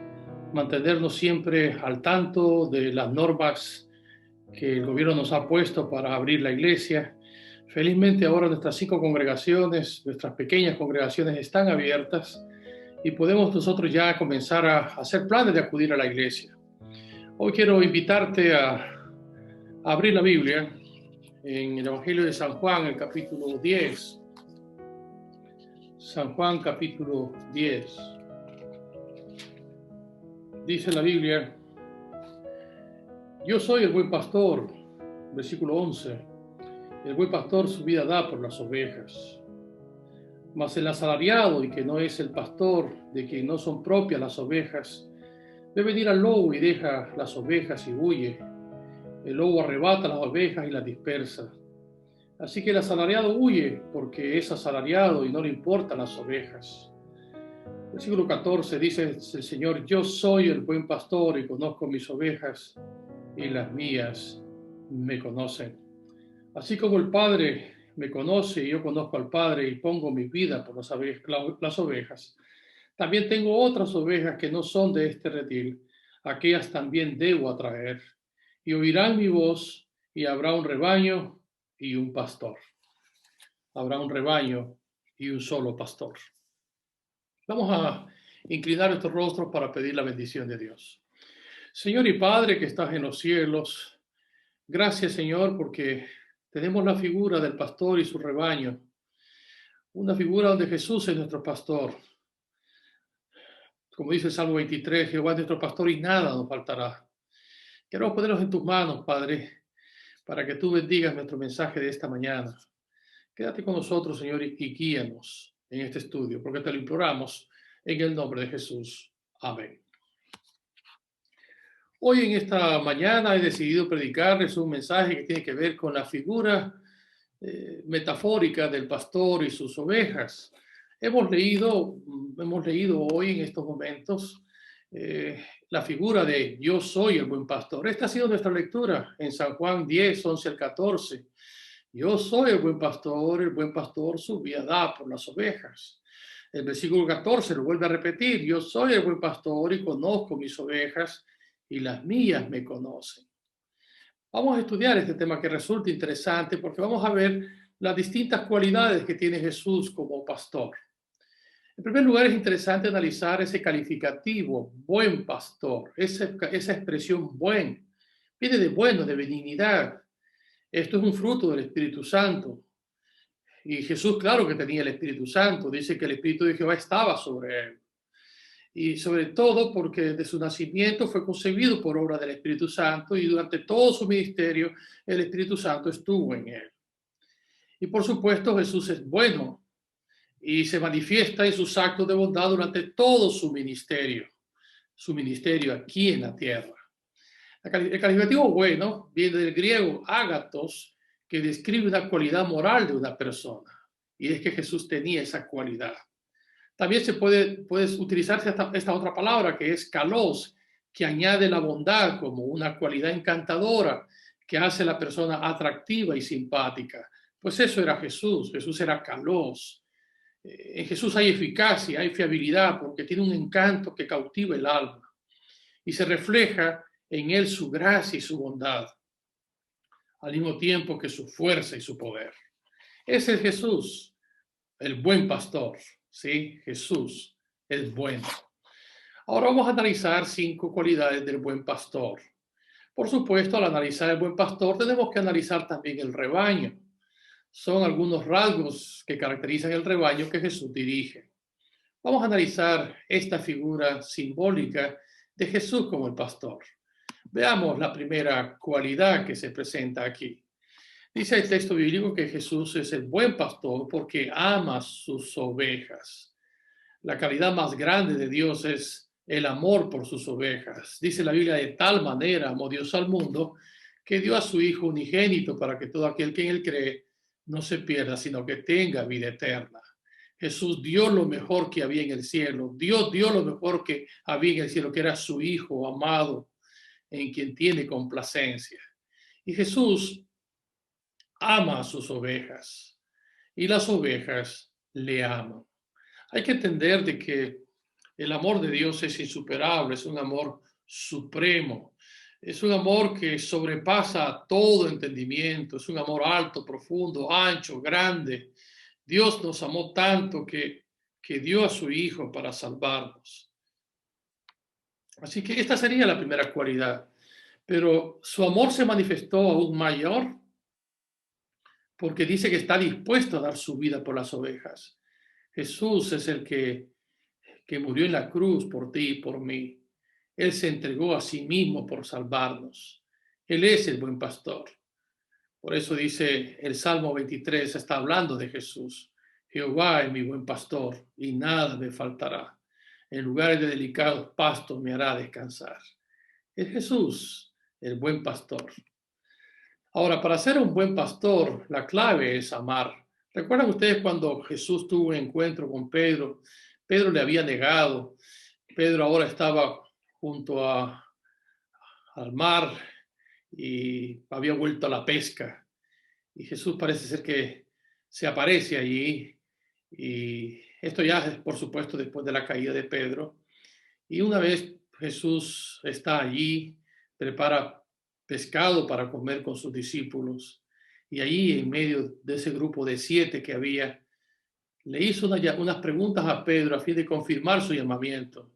mantenernos siempre al tanto de las normas que el gobierno nos ha puesto para abrir la iglesia. Felizmente ahora nuestras 5 congregaciones, nuestras pequeñas congregaciones están abiertas y podemos nosotros ya comenzar a hacer planes de acudir a la iglesia. Hoy quiero invitarte a abrir la Biblia en el Evangelio de San Juan, el capítulo 10. San Juan, capítulo 10. Dice la Biblia: yo soy el buen pastor, versículo 11. El buen pastor su vida da por las ovejas. Mas el asalariado, y que no es el pastor, de quien no son propias las ovejas, ve venir al lobo y deja las ovejas y huye. El lobo arrebata las ovejas y las dispersa. Así que el asalariado huye porque es asalariado y no le importan las ovejas. Versículo 14 dice el Señor: yo soy el buen pastor y conozco mis ovejas y las mías me conocen. Así como el Padre me conoce y yo conozco al Padre y pongo mi vida por las ovejas, también tengo otras ovejas que no son de este redil, aquellas también debo atraer, y oirán mi voz, y habrá un rebaño y un pastor. Habrá un rebaño y un solo pastor. Vamos a inclinar nuestros rostros para pedir la bendición de Dios. Señor y Padre que estás en los cielos, gracias, Señor, porque tenemos la figura del pastor y su rebaño, una figura donde Jesús es nuestro pastor. Como dice el Salmo 23, Jehová es nuestro pastor y nada nos faltará. Queremos ponernos en tus manos, Padre, para que tú bendigas nuestro mensaje de esta mañana. Quédate con nosotros, Señor, y guíanos en este estudio, porque te lo imploramos en el nombre de Jesús. Amén. Hoy en esta mañana he decidido predicarles un mensaje que tiene que ver con la figura metafórica del pastor y sus ovejas. Hemos leído hoy en estos momentos la figura de yo soy el buen pastor. Esta ha sido nuestra lectura en San Juan 10, 11 al 14. Yo soy el buen pastor su vida da por las ovejas. El versículo 14 lo vuelve a repetir: yo soy el buen pastor y conozco mis ovejas y las mías me conocen. Vamos a estudiar este tema que resulta interesante porque vamos a ver las distintas cualidades que tiene Jesús como pastor. En primer lugar, es interesante analizar ese calificativo, buen pastor, esa expresión buen. Viene de bueno, de benignidad. Esto es un fruto del Espíritu Santo. Y Jesús, claro que tenía el Espíritu Santo. Dice que el Espíritu de Jehová estaba sobre él. Y sobre todo porque desde su nacimiento fue concebido por obra del Espíritu Santo y durante todo su ministerio el Espíritu Santo estuvo en él. Y por supuesto Jesús es bueno y se manifiesta en sus actos de bondad durante todo su ministerio aquí en la tierra. El calificativo bueno viene del griego ágatos, que describe una cualidad moral de una persona, y es que Jesús tenía esa cualidad. También se puede utilizarse esta otra palabra que es kalos, que añade la bondad como una cualidad encantadora que hace a la persona atractiva y simpática. Pues eso era Jesús. Jesús era kalos. En Jesús hay eficacia, hay fiabilidad, porque tiene un encanto que cautiva el alma y se refleja en él su gracia y su bondad, al mismo tiempo que su fuerza y su poder. Ese es Jesús, el buen pastor. Sí, Jesús es bueno. Ahora vamos a analizar 5 cualidades del buen pastor. Por supuesto, al analizar el buen pastor, tenemos que analizar también el rebaño. Son algunos rasgos que caracterizan el rebaño que Jesús dirige. Vamos a analizar esta figura simbólica de Jesús como el pastor. Veamos la primera cualidad que se presenta aquí. Dice el texto bíblico que Jesús es el buen pastor porque ama sus ovejas. La calidad más grande de Dios es el amor por sus ovejas. Dice la Biblia: de tal manera amó Dios al mundo que dio a su Hijo unigénito para que todo aquel que en él cree no se pierda, sino que tenga vida eterna. Jesús dio lo mejor que había en el cielo. Dios dio lo mejor que había en el cielo, que era su Hijo amado, en quien tiene complacencia. Y Jesús ama a sus ovejas y las ovejas le aman. Hay que entender de que el amor de Dios es insuperable, es un amor supremo, es un amor que sobrepasa todo entendimiento, es un amor alto, profundo, ancho, grande. Dios nos amó tanto que dio a su Hijo para salvarnos. Así que esta sería la primera cualidad. Pero su amor se manifestó aún mayor porque dice que está dispuesto a dar su vida por las ovejas. Jesús es el que murió en la cruz por ti y por mí. Él se entregó a sí mismo por salvarnos. Él es el buen pastor. Por eso dice el Salmo 23, está hablando de Jesús. Jehová es mi buen pastor y nada me faltará. En lugares de delicados pastos me hará descansar. Es Jesús, el buen pastor. Ahora, para ser un buen pastor, la clave es amar. ¿Recuerdan ustedes cuando Jesús tuvo un encuentro con Pedro? Pedro le había negado. Pedro ahora estaba junto al mar y había vuelto a la pesca. Y Jesús parece ser que se aparece allí. Y esto ya es, por supuesto, después de la caída de Pedro. Y una vez Jesús está allí, prepara pescado para comer con sus discípulos. Y allí, en medio de ese grupo de 7 que había, le hizo unas preguntas a Pedro a fin de confirmar su llamamiento.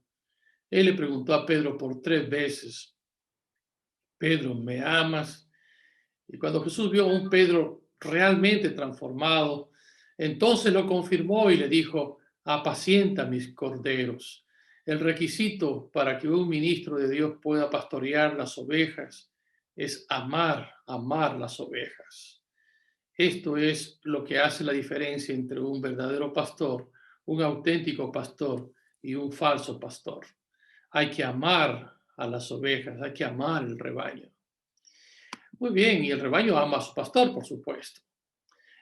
Él le preguntó a Pedro por 3 veces, Pedro, ¿me amas? Y cuando Jesús vio a un Pedro realmente transformado, entonces lo confirmó y le dijo, apacienta mis corderos. El requisito para que un ministro de Dios pueda pastorear las ovejas es amar las ovejas. Esto es lo que hace la diferencia entre un verdadero pastor, un auténtico pastor y un falso pastor. Hay que amar a las ovejas, hay que amar el rebaño. Muy bien, y el rebaño ama a su pastor, por supuesto.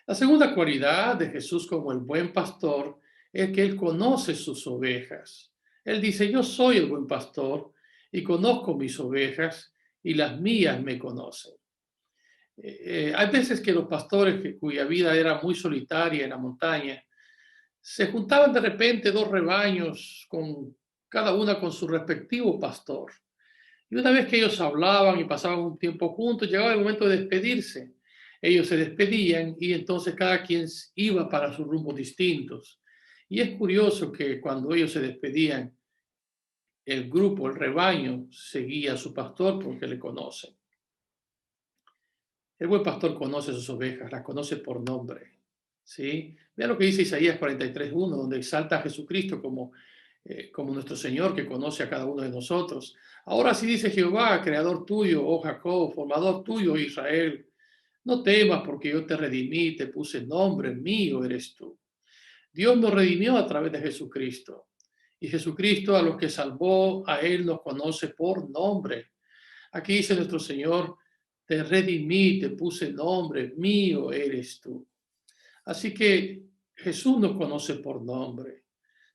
La segunda cualidad de Jesús como el buen pastor es que él conoce sus ovejas. Él dice, yo soy el buen pastor y conozco mis ovejas y las mías me conocen. Hay veces que los pastores cuya vida era muy solitaria en la montaña, se juntaban de repente 2 rebaños, cada una con su respectivo pastor. Y una vez que ellos hablaban y pasaban un tiempo juntos, llegaba el momento de despedirse. Ellos se despedían y entonces cada quien iba para sus rumbos distintos. Y es curioso que cuando ellos se despedían, el grupo, el rebaño, seguía a su pastor porque le conocen. El buen pastor conoce sus ovejas, las conoce por nombre. ¿Sí? Vean lo que dice Isaías 43:1, donde exalta a Jesucristo como nuestro Señor que conoce a cada uno de nosotros. Ahora sí dice Jehová, creador tuyo, oh Jacob, formador tuyo, oh Israel. No temas porque yo te redimí, te puse nombre, mío eres tú. Dios nos redimió a través de Jesucristo. Y Jesucristo a los que salvó, a Él nos conoce por nombre. Aquí dice nuestro Señor, te redimí, te puse nombre, mío eres tú. Así que Jesús nos conoce por nombre.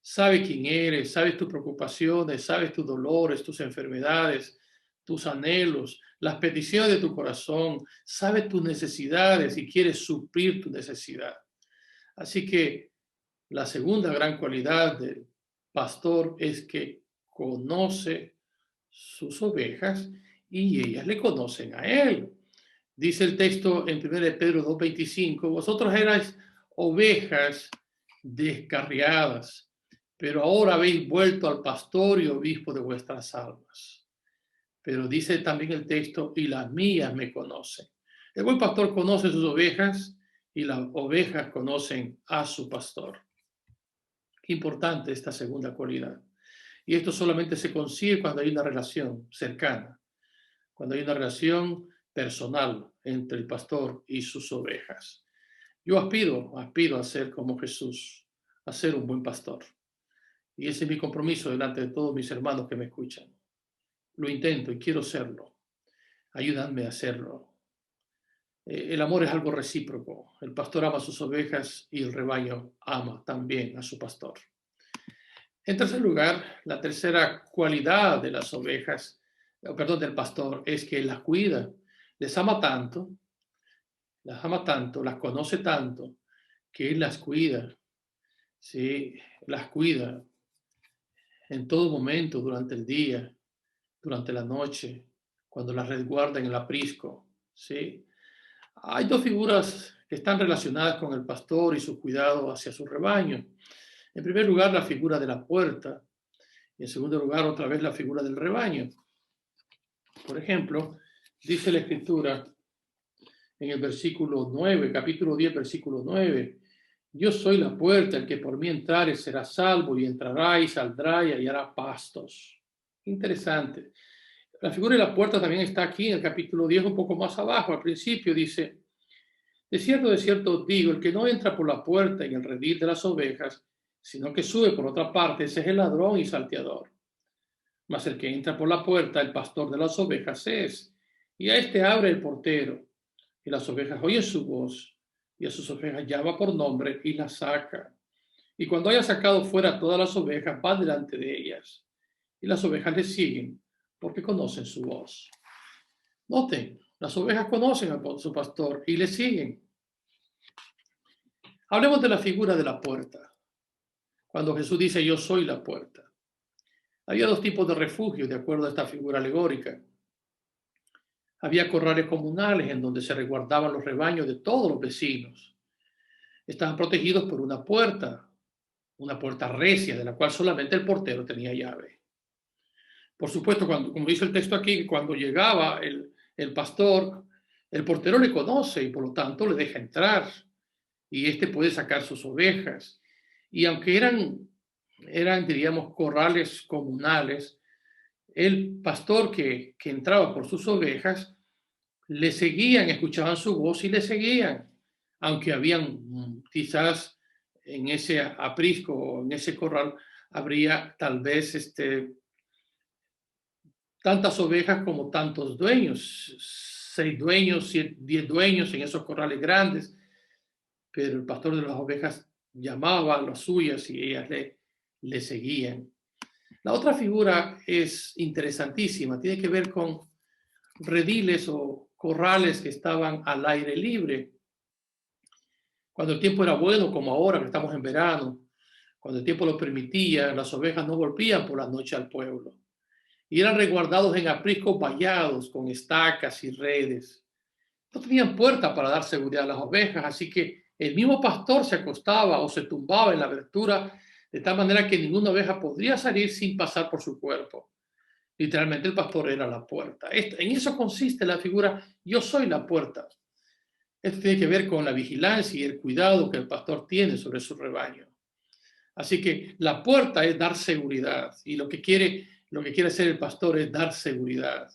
Sabe quién eres, sabe tus preocupaciones, sabe tus dolores, tus enfermedades, tus anhelos, las peticiones de tu corazón, sabe tus necesidades y quiere suplir tu necesidad. Así que la segunda gran cualidad del pastor es que conoce sus ovejas y ellas le conocen a él. Dice el texto en 1 Pedro 2:25, vosotros erais ovejas descarriadas, pero ahora habéis vuelto al pastor y obispo de vuestras almas. Pero dice también el texto, y las mías me conocen. El buen pastor conoce sus ovejas y las ovejas conocen a su pastor. Qué importante esta segunda cualidad. Y esto solamente se consigue cuando hay una relación cercana, cuando hay una relación personal entre el pastor y sus ovejas. Yo aspiro a ser como Jesús, a ser un buen pastor. Y ese es mi compromiso delante de todos mis hermanos que me escuchan. Lo intento y quiero serlo. Ayúdame a hacerlo. El amor es algo recíproco. El pastor ama a sus ovejas y el rebaño ama también a su pastor. En tercer lugar, la tercera cualidad de las ovejas, del pastor, es que las cuida. Les ama tanto, las conoce tanto, que él las cuida. Sí, las cuida en todo momento, durante el día, durante la noche, cuando las resguarda en el aprisco. ¿Sí? Hay 2 figuras que están relacionadas con el pastor y su cuidado hacia su rebaño. En primer lugar, la figura de la puerta. Y en segundo lugar, otra vez la figura del rebaño. Por ejemplo, dice la Escritura en el versículo 9, capítulo 10, versículo 9. Yo soy la puerta, el que por mí entrare será salvo, y entrará y saldrá y hallará pastos. Interesante. La figura de la puerta también está aquí en el capítulo 10, un poco más abajo. Al principio dice: de cierto os digo, el que no entra por la puerta en el redil de las ovejas, sino que sube por otra parte, ese es el ladrón y salteador. Mas el que entra por la puerta, el pastor de las ovejas es, y a este abre el portero, y las ovejas oyen su voz, y a sus ovejas llama por nombre y las saca. Y cuando haya sacado fuera todas las ovejas, va delante de ellas, y las ovejas le siguen, porque conocen su voz. Noten, las ovejas conocen a su pastor y le siguen. Hablemos de la figura de la puerta. Cuando Jesús dice: yo soy la puerta. Había dos tipos de refugios de acuerdo a esta figura alegórica. Había corrales comunales en donde se resguardaban los rebaños de todos los vecinos. Estaban protegidos por una puerta recia, de la cual solamente el portero tenía llave. Por supuesto, como dice el texto aquí, cuando llegaba el pastor, el portero le conoce y por lo tanto le deja entrar, y éste puede sacar sus ovejas. Y aunque eran, diríamos, corrales comunales, el pastor que entraba por sus ovejas le seguían, escuchaban su voz y le seguían, aunque habían quizás en ese aprisco o en ese corral habría tal vez tantas ovejas como tantos dueños, 6 dueños, 10 dueños en esos corrales grandes, pero el pastor de las ovejas llamaba a las suyas y ellas le seguían. La otra figura es interesantísima, tiene que ver con rediles o corrales que estaban al aire libre. Cuando el tiempo era bueno, como ahora que estamos en verano, cuando el tiempo lo permitía, las ovejas no volvían por la noche al pueblo y eran resguardados en apriscos vallados con estacas y redes. No tenían puerta para dar seguridad a las ovejas, así que el mismo pastor se acostaba o se tumbaba en la abertura de tal manera que ninguna oveja podría salir sin pasar por su cuerpo. Literalmente el pastor era la puerta. En eso consiste la figura: yo soy la puerta. Esto tiene que ver con la vigilancia y el cuidado que el pastor tiene sobre su rebaño. Así que la puerta es dar seguridad, y lo que quiere hacer el pastor es dar seguridad.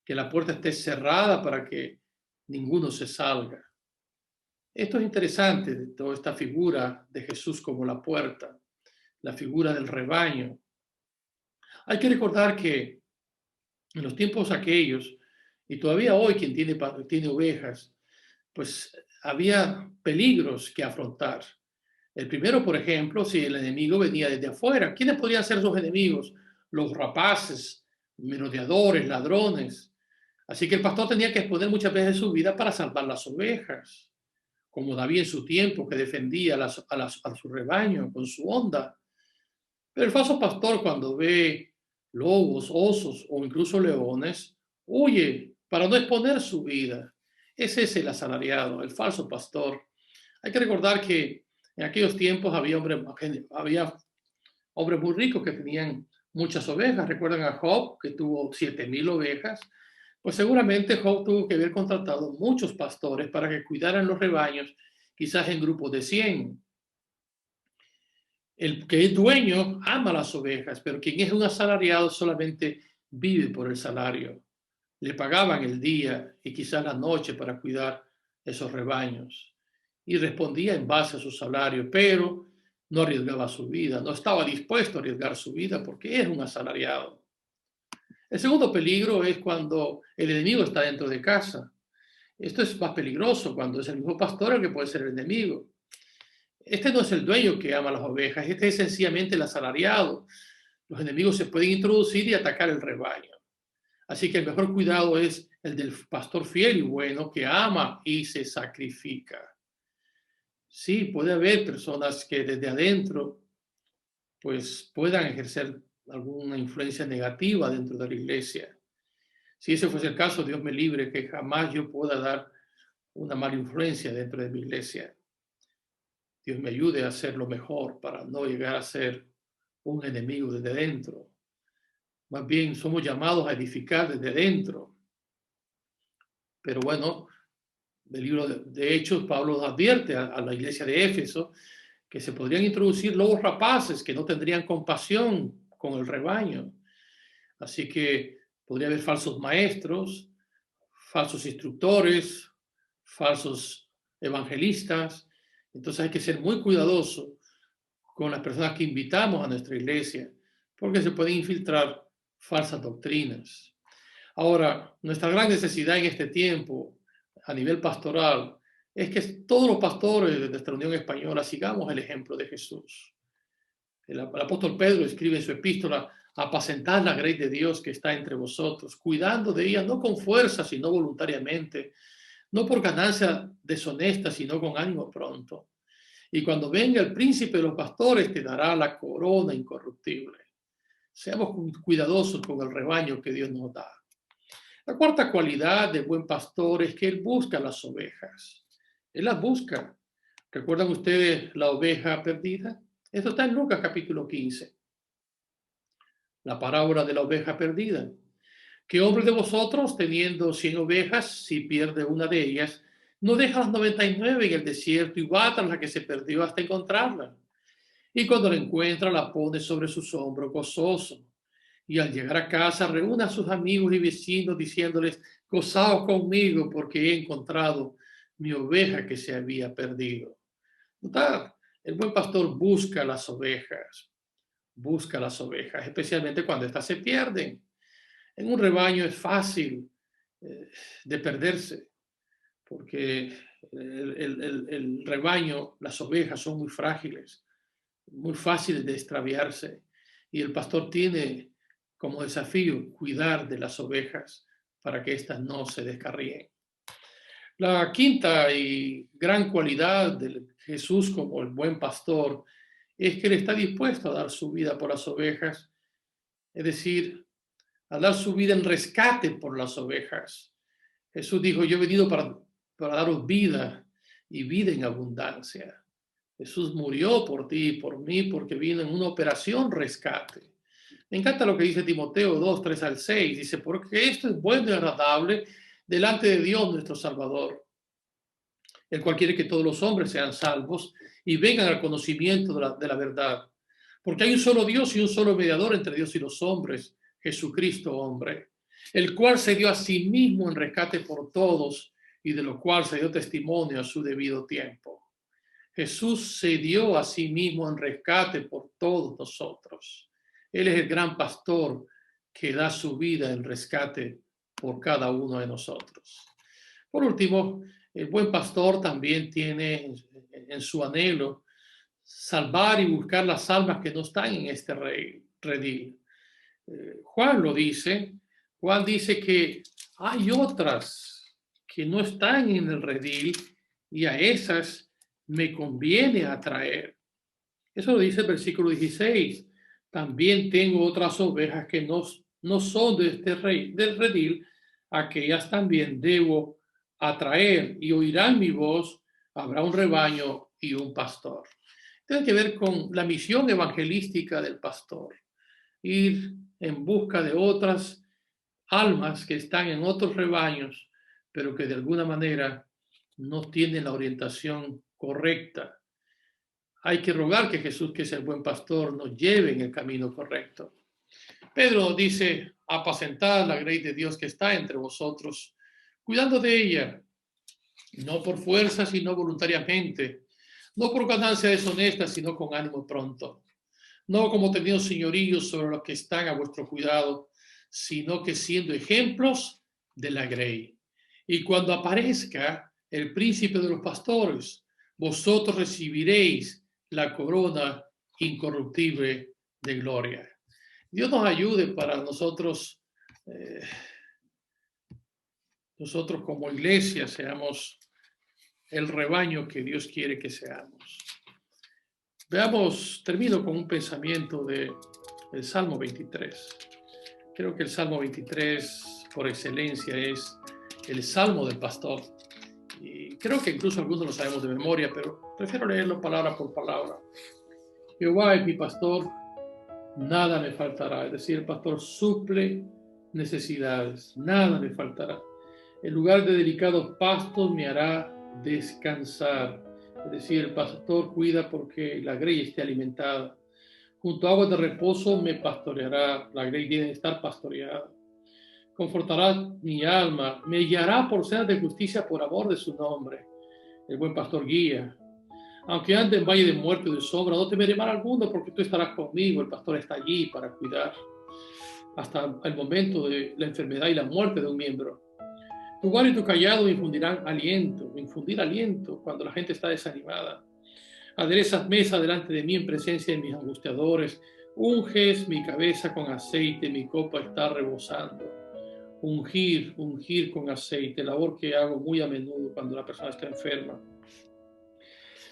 Que la puerta esté cerrada para que ninguno se salga. Esto es interesante, de toda esta figura de Jesús como la puerta, la figura del rebaño. Hay que recordar que en los tiempos aquellos, y todavía hoy quien tiene ovejas, pues había peligros que afrontar. El primero, por ejemplo, si el enemigo venía desde afuera. ¿Quiénes podrían ser sus enemigos? Los rapaces, merodeadores, ladrones. Así que el pastor tenía que exponer muchas veces su vida para salvar las ovejas, como David en su tiempo, que defendía a su rebaño con su onda. Pero el falso pastor, cuando ve lobos, osos o incluso leones, huye para no exponer su vida. Ese es el asalariado, el falso pastor. Hay que recordar que en aquellos tiempos había hombres muy ricos que tenían muchas ovejas. Recuerdan a Job, que tuvo 7,000 ovejas. Pues seguramente Job tuvo que haber contratado muchos pastores para que cuidaran los rebaños, quizás en grupos de 100. El que es dueño ama las ovejas, pero quien es un asalariado solamente vive por el salario. Le pagaban el día y quizás la noche para cuidar esos rebaños. Y respondía en base a su salario, pero no arriesgaba su vida, no estaba dispuesto a arriesgar su vida porque es un asalariado. El segundo peligro es cuando el enemigo está dentro de casa. Esto es más peligroso cuando es el mismo pastor el que puede ser el enemigo. Este no es el dueño que ama las ovejas, este es sencillamente el asalariado. Los enemigos se pueden introducir y atacar el rebaño. Así que el mejor cuidado es el del pastor fiel y bueno que ama y se sacrifica. Sí, puede haber personas que desde adentro pues puedan ejercer alguna influencia negativa dentro de la iglesia. Si ese fuese el caso, Dios me libre que jamás yo pueda dar una mala influencia dentro de mi iglesia. Dios me ayude a hacer lo mejor para no llegar a ser un enemigo desde dentro. Más bien somos llamados a edificar desde dentro. Pero bueno, del libro de Hechos, Pablo advierte a la iglesia de Éfeso que se podrían introducir lobos rapaces que no tendrían compasión con el rebaño. Así que podría haber falsos maestros, falsos instructores, falsos evangelistas. Entonces hay que ser muy cuidadoso con las personas que invitamos a nuestra iglesia, porque se pueden infiltrar falsas doctrinas. Ahora, nuestra gran necesidad en este tiempo, a nivel pastoral, es que todos los pastores de nuestra Unión Española sigamos el ejemplo de Jesús. El apóstol Pedro escribe en su epístola: apacentad la grey de Dios que está entre vosotros, cuidando de ella no con fuerza, sino voluntariamente, no por ganancia deshonesta, sino con ánimo pronto. Y cuando venga el príncipe de los pastores, te dará la corona incorruptible. Seamos cuidadosos con el rebaño que Dios nos da. La cuarta cualidad del buen pastor es que él busca las ovejas. Él las busca. ¿Recuerdan ustedes la oveja perdida? Esto está en Lucas capítulo 15. La parábola de la oveja perdida. ¿Qué hombre de vosotros, teniendo 100 ovejas, si pierde una de ellas, no deja las 99 en el desierto y va tras la que se perdió hasta encontrarla? Y cuando la encuentra, la pone sobre sus hombros gozoso. Y al llegar a casa, reúne a sus amigos y vecinos diciéndoles: gozaos conmigo porque he encontrado mi oveja que se había perdido. Notad, el buen pastor busca las ovejas, especialmente cuando éstas se pierden. En un rebaño es fácil de perderse, porque el rebaño, las ovejas son muy frágiles, muy fáciles de extraviarse, y el pastor tiene como desafío cuidar de las ovejas para que éstas no se descarríen. La quinta y gran cualidad de Jesús como el buen pastor es que él está dispuesto a dar su vida por las ovejas, es decir, a dar su vida en rescate por las ovejas. Jesús dijo: yo he venido para daros vida y vida en abundancia. Jesús murió por ti y por mí porque vino en una operación rescate. Me encanta lo que dice Timoteo 2, 3 al 6. Dice: porque esto es bueno y agradable delante de Dios nuestro Salvador, el cual quiere que todos los hombres sean salvos y vengan al conocimiento de la verdad. Porque hay un solo Dios y un solo mediador entre Dios y los hombres, Jesucristo hombre, el cual se dio a sí mismo en rescate por todos y de lo cual se dio testimonio a su debido tiempo. Jesús se dio a sí mismo en rescate por todos nosotros. Él es el gran pastor que da su vida en rescate por cada uno de nosotros. Por último, el buen pastor también tiene en su anhelo salvar y buscar las almas que no están en este redil. Juan lo dice. Juan dice que hay otras que no están en el redil y a esas me conviene atraer. Eso lo dice el versículo 16. También tengo otras ovejas que no son de del redil, aquellas también debo atraer y oirán mi voz, habrá un rebaño y un pastor. Tiene que ver con la misión evangelística del pastor, ir en busca de otras almas que están en otros rebaños, pero que de alguna manera no tienen la orientación correcta. Hay que rogar que Jesús, que es el buen pastor, nos lleve en el camino correcto. Pedro dice: apacentad la grey de Dios que está entre vosotros, cuidando de ella, no por fuerza, sino voluntariamente, no por ganancia deshonesta, sino con ánimo pronto, no como teniendo señoríos sobre los que están a vuestro cuidado, sino que siendo ejemplos de la grey. Y cuando aparezca el príncipe de los pastores, vosotros recibiréis la corona incorruptible de gloria. Dios nos ayude para nosotros como iglesia seamos el rebaño que Dios quiere que seamos. Veamos, termino con un pensamiento del Salmo 23. Creo que el Salmo 23 por excelencia es el Salmo del pastor. Y creo que incluso algunos lo sabemos de memoria, pero prefiero leerlo palabra por palabra. Jehová es mi pastor, nada me faltará. Es decir, el pastor suple necesidades, nada me faltará. En lugar de delicados pastos me hará descansar. Es decir, el pastor cuida porque la grey esté alimentada. Junto a aguas de reposo me pastoreará. La grey tiene que estar pastoreada. Confortará mi alma. Me guiará por sendas de justicia por amor de su nombre. El buen pastor guía. Aunque ande en valle de muerte o de sombra, no temeré mal alguno, porque tú estarás conmigo. El pastor está allí para cuidar hasta el momento de la enfermedad y la muerte de un miembro. Tu vara y tu callado me infundirán aliento, infundir aliento cuando la gente está desanimada. Aderezas mesa delante de mí en presencia de mis angustiadores. Unges mi cabeza con aceite, mi copa está rebosando. Ungir con aceite, labor que hago muy a menudo cuando la persona está enferma.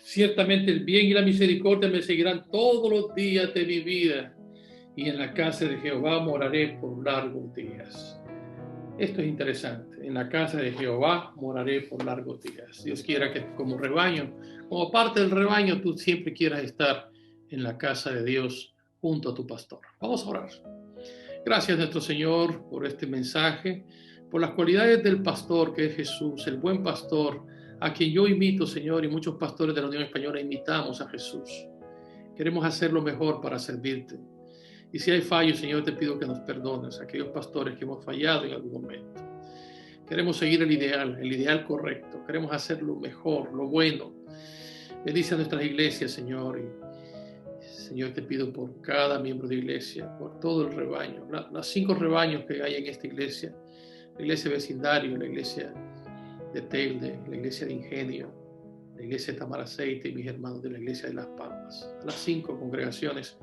Ciertamente el bien y la misericordia me seguirán todos los días de mi vida, y en la casa de Jehová moraré por largos días. Esto es interesante. En la casa de Jehová moraré por largos días. Dios quiera que como rebaño, como parte del rebaño, tú siempre quieras estar en la casa de Dios junto a tu pastor. Vamos a orar. Gracias, nuestro Señor, por este mensaje, por las cualidades del pastor que es Jesús, el buen pastor, a quien yo imito, Señor, y muchos pastores de la Unión Española imitamos a Jesús. Queremos hacer lo mejor para servirte. Y si hay fallos, Señor, te pido que nos perdones a aquellos pastores que hemos fallado en algún momento. Queremos seguir el ideal correcto. Queremos hacer lo mejor, lo bueno. Bendice a nuestras iglesias, Señor. Y, Señor, te pido por cada miembro de iglesia, por todo el rebaño, los 5 rebaños que hay en esta iglesia. La iglesia de vecindario, la iglesia de Telde, la iglesia de Ingenio, la iglesia de Tamaraceite y mis hermanos de la iglesia de Las Palmas. A las 5 congregaciones,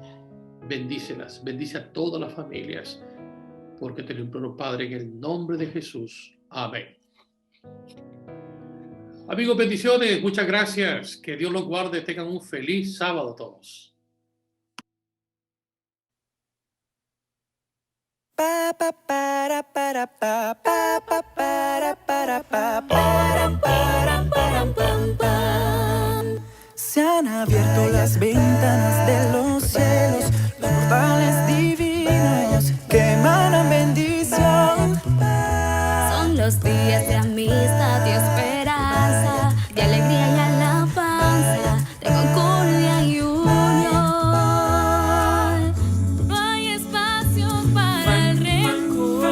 bendícelas, bendice a todas las familias, porque te lo imploro, Padre, en el nombre de Jesús. Amén. Amigos, bendiciones, muchas gracias, que Dios los guarde, tengan un feliz sábado todos. Se han abierto las ventanas de los cielos, los portales divinos que emanan bendición. Son los días de amistad y esperanza, de alegría y alabanza, de concordia y unión. No hay espacio para el rencor,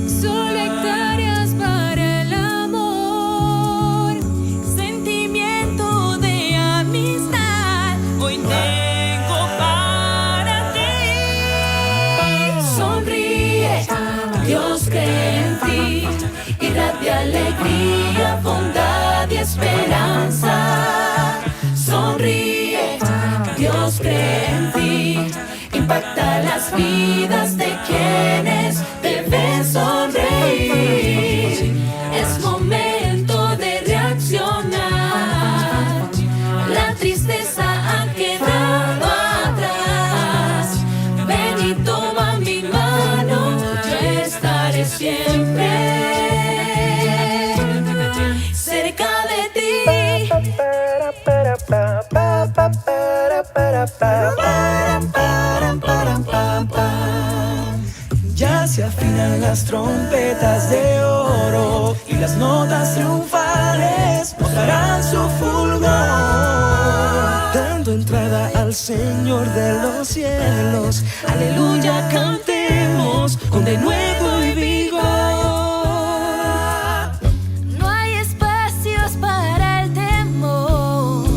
solo hectáreas para el amor, sentimiento de amistad. Hoy tengo para ti. Sonríe, Dios cree en ti, irradia alegría, bondad y esperanza. Sonríe, Dios cree en ti, impacta las vidas de quienes deben sonreír. Es momento de reaccionar, la tristeza ha quedado atrás. Ven y toma mi mano, yo estaré siempre cerca de ti. Ya se afinan las trompetas de oro y las notas triunfales mostrarán su fulgor, dando entrada al Señor de los cielos. Aleluya, cantemos con denuedo y vigor. No hay espacios para el temor,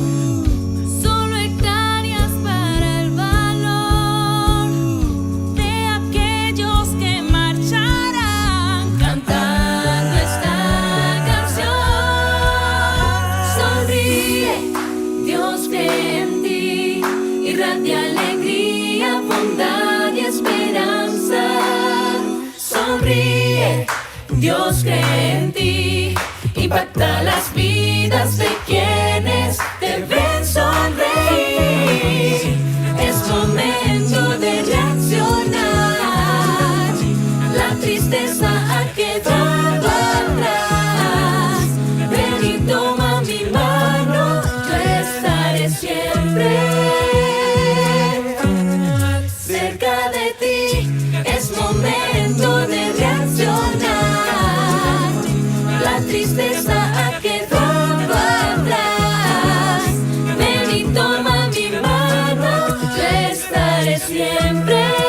solo hectáreas para el valor de aquellos que marcharán cantando esta canción. Sonríe, Dios cree en ti, irradia alegría, bondad y esperanza. Sonríe, Dios cree en ti, impacta las vidas de quienes deben sonreír. Es momento de reaccionar, la tristeza ha quedado atrás. Ven y toma mi mano, yo estaré siempre cerca de ti. Es momento de reaccionar, tristeza ha quedado atrás. Ven y toma mi mano, yo estaré siempre